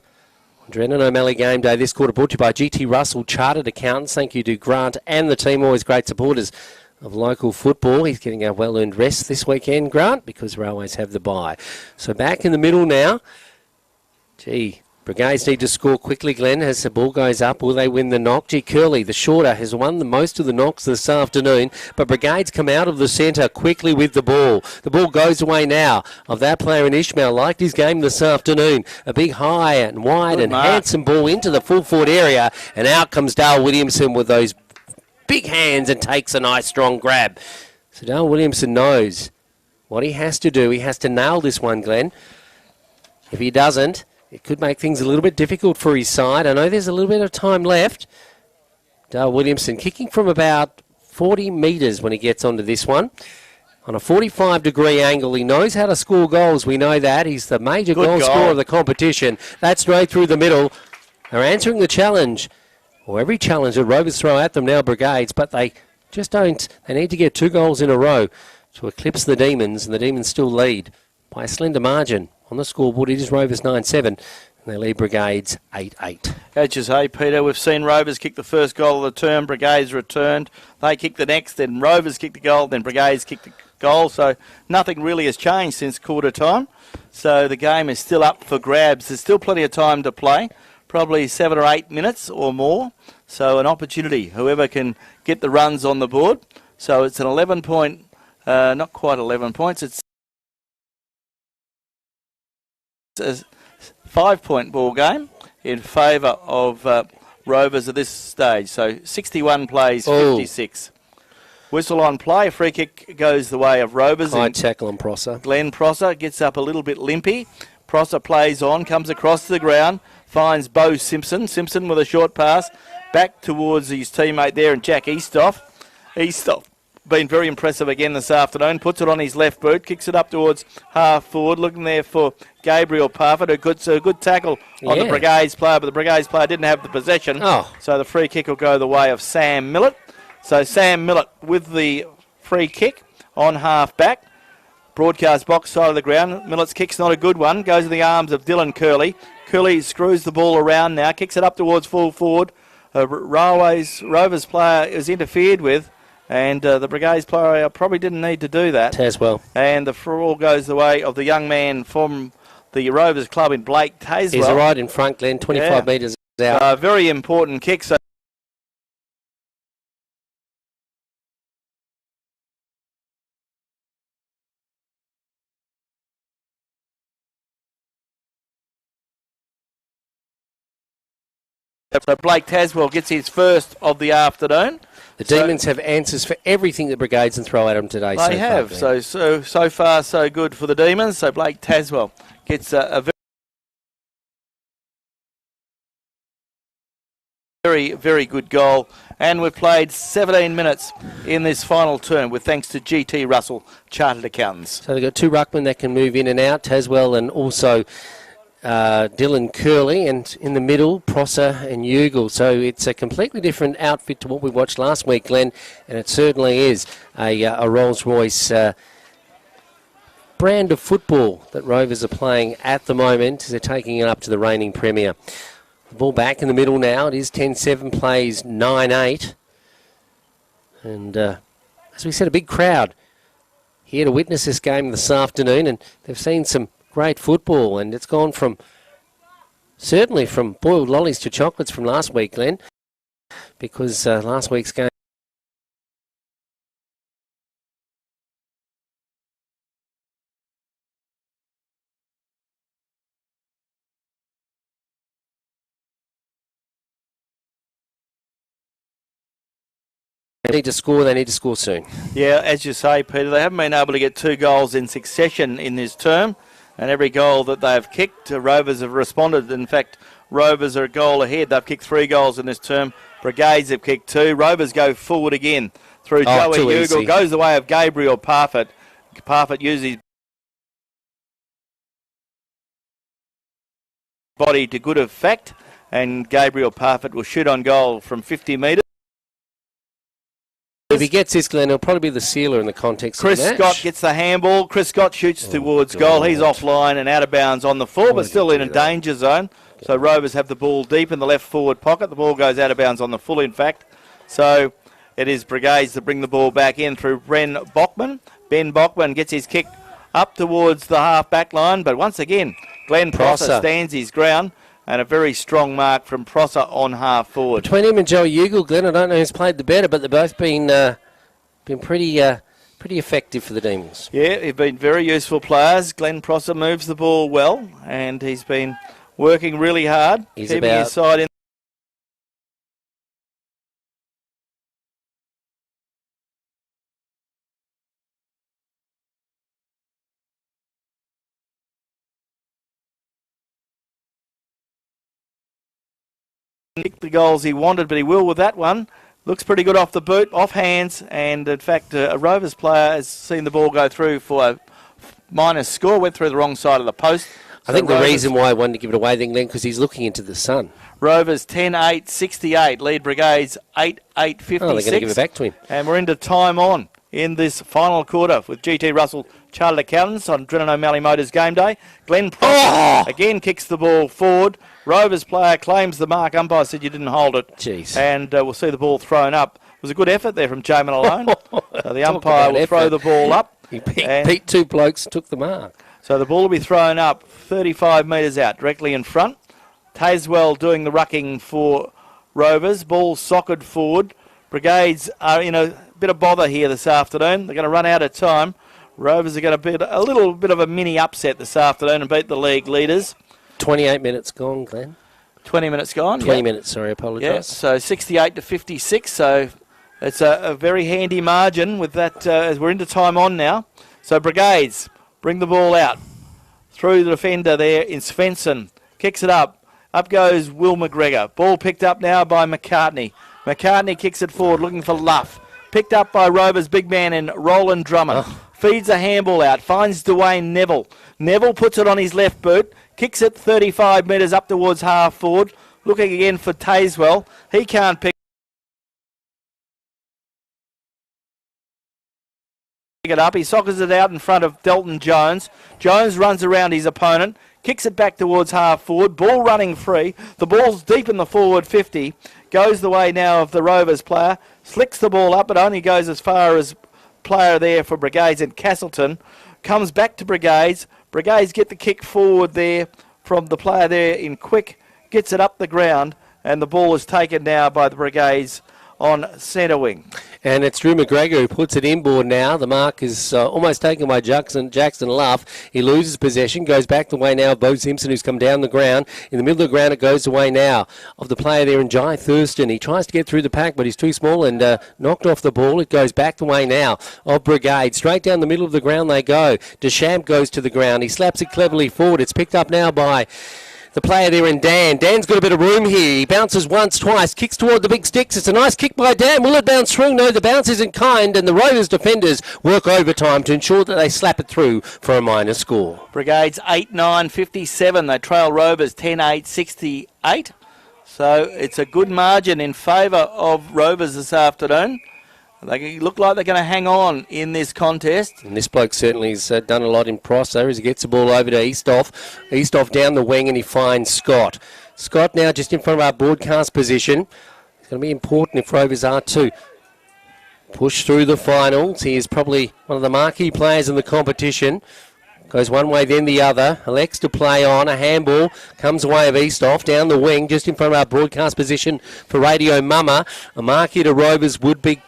Drennan O'Malley Game Day this quarter brought to you by GT Russell Chartered Accountants. Thank you to Grant and the team, always great supporters of local football. He's getting a well-earned rest this weekend, Grant, because Railways have the bye. So back in the middle now. Brigades need to score quickly, Glenn, as the ball goes up. Will they win the knock? Curley, the shorter, has won the most of the knocks this afternoon, but Brigades come out of the centre quickly with the ball. The ball goes away now of that player in Ishmael. Liked his game this afternoon. A big high and wide and handsome ball into the full forward area, and out comes Dale Williamson with those big hands and takes a nice strong grab. So Dale Williamson knows what he has to do. He has to nail this one, Glenn. If he doesn't, it could make things a little bit difficult for his side. I know there's a little bit of time left. Dale Williamson kicking from about 40 metres when he gets onto this one. On a 45-degree angle. He knows how to score goals. We know that. He's the major goal scorer of the competition. That's straight through the middle. They're answering the challenge, or every challenge that Rovers throw at them now, Brigades, but they just don't. They need to get 2 goals in a row to eclipse the Demons, and the Demons still lead by a slender margin. On the scoreboard, it is Rovers 9-7, and they lead Brigades 8-8. As you say, Peter, we've seen Rovers kick the first goal of the term, Brigades returned. They kick the next, then Rovers kick the goal, then Brigades kick the goal. So nothing really has changed since quarter time. So the game is still up for grabs. There's still plenty of time to play, probably 7 or 8 minutes or more. So an opportunity, whoever can get the runs on the board. So it's an 11-point, not quite 11 points, it's a 5-point ball game in favour of Rovers at this stage. So 61 plays, 56. Whistle on play. Free kick goes the way of Rovers. High tackle on Prosser. Glenn Prosser gets up a little bit limpy. Prosser plays on, comes across to the ground, finds Bo Simpson. Simpson with a short pass back towards his teammate there and Jack Eastoff. Eastoff been very impressive again this afternoon. Puts it on his left boot, kicks it up towards half forward, looking there for Gabriel Parfitt. A good tackle on the Brigades player, but the Brigades player didn't have the possession. So the free kick will go the way of Sam Millett. So Sam Millett with the free kick on half back. Broadcast box side of the ground. Millett's kick's not a good one. Goes in the arms of Dylan Curley. Curley screws the ball around now, kicks it up towards full forward. Rovers player is interfered with. And the Brigades player probably didn't need to do that. Taswell. And the ball goes the way of the young man from the Rovers club in Blake Taswell. He's right in front, Glenn, 25 metres out. Very important kick. So Blake Taswell gets his first of the afternoon. The Demons have answers for everything the Brigades can throw at them today. They have. So far, so good for the Demons. So Blake Taswell gets a very, very good goal. And we've played 17 minutes in this final term with thanks to GT Russell Chartered Accountants. So they've got 2 ruckmen that can move in and out, Taswell and also Dylan Curley, and in the middle, Prosser and Ugle. So it's a completely different outfit to what we watched last week, Glenn, and it certainly is a Rolls-Royce brand of football that Rovers are playing at the moment as they're taking it up to the reigning premier. The ball back in the middle now. It is 10-7, plays 9-8. And as we said, a big crowd here to witness this game this afternoon, and they've seen some great football, and it's gone from certainly from boiled lollies to chocolates from last week, Glenn, because last week's game they need to score soon. Yeah, as you say, Peter, they haven't been able to get 2 goals in succession in this term. And every goal that they've kicked, Rovers have responded. In fact, Rovers are a goal ahead. They've kicked 3 goals in this term. Brigades have kicked 2. Rovers go forward again through Joey Ugle. Goes the way of Gabriel Parfitt. Parfitt uses his body to good effect, and Gabriel Parfitt will shoot on goal from 50 metres. If he gets this, Glenn, he'll probably be the sealer in the context Chris of the match. Scott gets the handball. Chris Scott shoots towards goal. He's offline and out of bounds on the full, but still in a danger zone. So Rovers have the ball deep in the left forward pocket. The ball goes out of bounds on the full, in fact. So it is Brigades that bring the ball back in through Ben Bachman. Ben Bachman gets his kick up towards the half-back line, but once again, Glenn Prosser stands his ground, and a very strong mark from Prosser on half-forward. Between him and Joe Ugle, Glenn, I don't know who's played the better, but they've both been pretty effective for the Demons. Yeah, they've been very useful players. Glenn Prosser moves the ball well, and he's been working really hard, keeping his side in. The goals he wanted, but he will with that one. Looks pretty good off the boot, off hands, and in fact a Rovers player has seen the ball go through for a minus score, went through the wrong side of the post. I think the reason why I wanted to give it away then, Glenn, because he's looking into the sun. Rovers 10-8-68, lead Brigades 8-8-56. Oh, they're going to give it back to him. And we're into time on in this final quarter with GT Russell Chartered Accountants on Drennan O'Malley Motors Game Day. Glenn Prosser again kicks the ball forward. Rovers player claims the mark. Umpire said you didn't hold it. Jeez. And we'll see the ball thrown up. It was a good effort there from Jamin Malone. So the umpire will throw the ball up. He beat two blokes and took the mark. So the ball will be thrown up 35 metres out, directly in front. Tazewell doing the rucking for Rovers. Ball socked forward. Brigades are in a bit of bother here this afternoon. They're going to run out of time. Rovers are going to be a little bit of a mini upset this afternoon and beat the league leaders. 28 minutes gone, Glenn. 20 minutes gone? 20 minutes, sorry, I apologise. Yeah, so 68-56, so it's a very handy margin with that as we're into time on now. So Brigades bring the ball out through the defender there in Svensson. Kicks it up. Up goes Will McGregor. Ball picked up now by McCartney. McCartney kicks it forward looking for Luff. Picked up by Rovers' big man in Roland Drummond. Feeds a handball out. Finds Dwayne Neville. Neville puts it on his left boot. Kicks it 35 metres up towards half forward. Looking again for Tazewell. He can't pick it up. He sockers it out in front of Delton Jones. Jones runs around his opponent. Kicks it back towards half forward. Ball running free. The ball's deep in the forward 50. Goes the way now of the Rovers player. Slicks the ball up, but only goes as far as player there for Brigades and Castleton. Comes back to Brigades. Brigades get the kick forward there from the player there in Quick. Gets it up the ground, and the ball is taken now by the Brigades on centre wing. And it's Drew McGregor who puts it inboard now. The mark is almost taken by Jackson Love. He loses possession, goes back the way now of Bo Simpson, who's come down the ground. In the middle of the ground, it goes the way now of the player there in Jai Thurston. He tries to get through the pack, but he's too small and knocked off the ball. It goes back the way now of Brigade. Straight down the middle of the ground they go. Deschamps goes to the ground. He slaps it cleverly forward. It's picked up now by the player there in Dan. Dan's got a bit of room here. He bounces once, twice, kicks toward the big sticks. It's a nice kick by Dan. Will it bounce through? No, the bounce isn't kind, and the Rovers defenders work overtime to ensure that they slap it through for a minor score. Brigades 8-9-57. They trail Rovers 10-8-68. So it's a good margin in favour of Rovers this afternoon. They look like they're going to hang on in this contest. And this bloke certainly has done a lot in Prosser as he gets the ball over to Eastoff. Eastoff down the wing and he finds Scott. Scott now just in front of our broadcast position. It's going to be important if Rovers are to push through the finals. He is probably one of the marquee players in the competition. Goes one way, then the other. Elects to play on. A handball comes away of Eastoff down the wing, just in front of our broadcast position for Radio Mama. A marquee to Rovers would be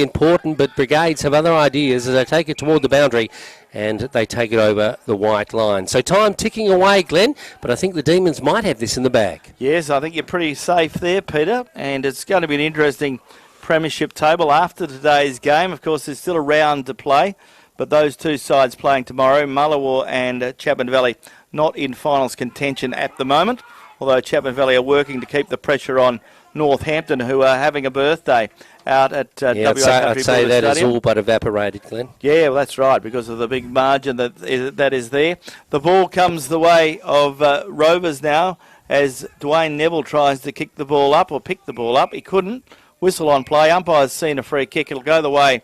important, but Brigades have other ideas as they take it toward the boundary and they take it over the white line. So time ticking away, Glenn, but I think the Demons might have this in the bag. Yes, I think you're pretty safe there, Peter, and it's going to be an interesting premiership table after today's game. Of course, there's still a round to play, but those two sides playing tomorrow, Mullawar and Chapman Valley, not in finals contention at the moment, although Chapman Valley are working to keep the pressure on Northampton, who are having a birthday out at WA Country I'd say Builders that has Stadium. all but evaporated, Glenn. Yeah, well, that's right, because of the big margin that is there. The ball comes the way of Rovers now as Dwayne Neville tries to kick the ball up or pick the ball up. He couldn't. Whistle on play. Umpire's seen a free kick. It'll go the way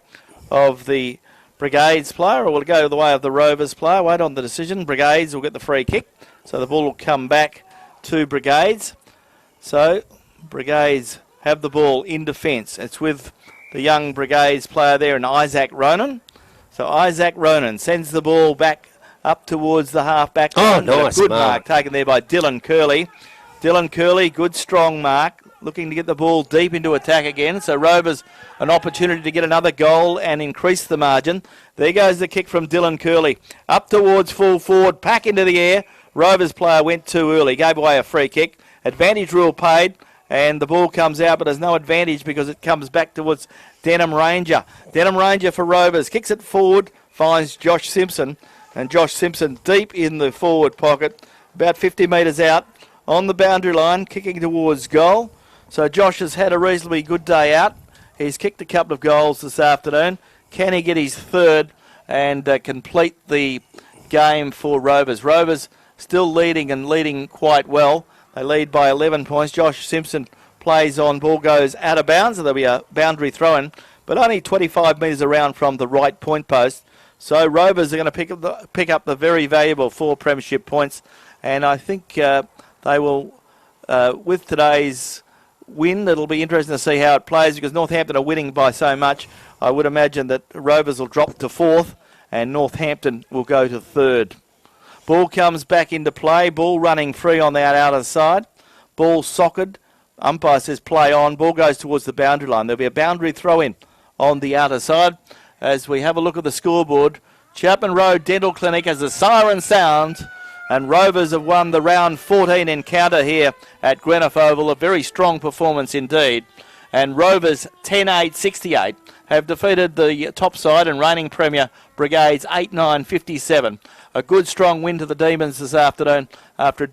of the Brigades player, or will it go the way of the Rovers player? Wait on the decision. Brigades will get the free kick. So the ball will come back to Brigades. So Brigades have the ball in defence. It's with the young Brigades player there, and Isaac Ronan. So Isaac Ronan sends the ball back up towards the half-back. Oh, nice good mark taken there by Dylan Curley. Dylan Curley, good strong mark, looking to get the ball deep into attack again. So Rovers an opportunity to get another goal and increase the margin. There goes the kick from Dylan Curley. Up towards full forward, back into the air. Rovers player went too early, gave away a free kick. Advantage rule paid, and the ball comes out, but there's no advantage because it comes back towards Denham Ranger. Denham Ranger for Rovers, kicks it forward, finds Josh Simpson, and Josh Simpson deep in the forward pocket, about 50 metres out on the boundary line, kicking towards goal. So Josh has had a reasonably good day out. He's kicked a couple of goals this afternoon. Can he get his third and complete the game for Rovers? Rovers still leading and leading quite well. They lead by 11 points. Josh Simpson plays on, ball goes out of bounds, so there'll be a boundary throw-in, but only 25 metres around from the right point post. So Rovers are going to pick up the very valuable 4 premiership points, and I think they will, with today's win, it'll be interesting to see how it plays because Northampton are winning by so much. I would imagine that Rovers will drop to 4th and Northampton will go to 3rd. Ball comes back into play. Ball running free on the outer side. Ball socked. Umpire says play on. Ball goes towards the boundary line. There'll be a boundary throw-in on the outer side. As we have a look at the scoreboard, Chapman Road Dental Clinic as the siren sounds, and Rovers have won the round 14 encounter here at Greenough Oval. A very strong performance indeed. And Rovers 10-8-68 have defeated the top side and reigning Premier Brigades 8-9-57. A good strong win to the Demons this afternoon after a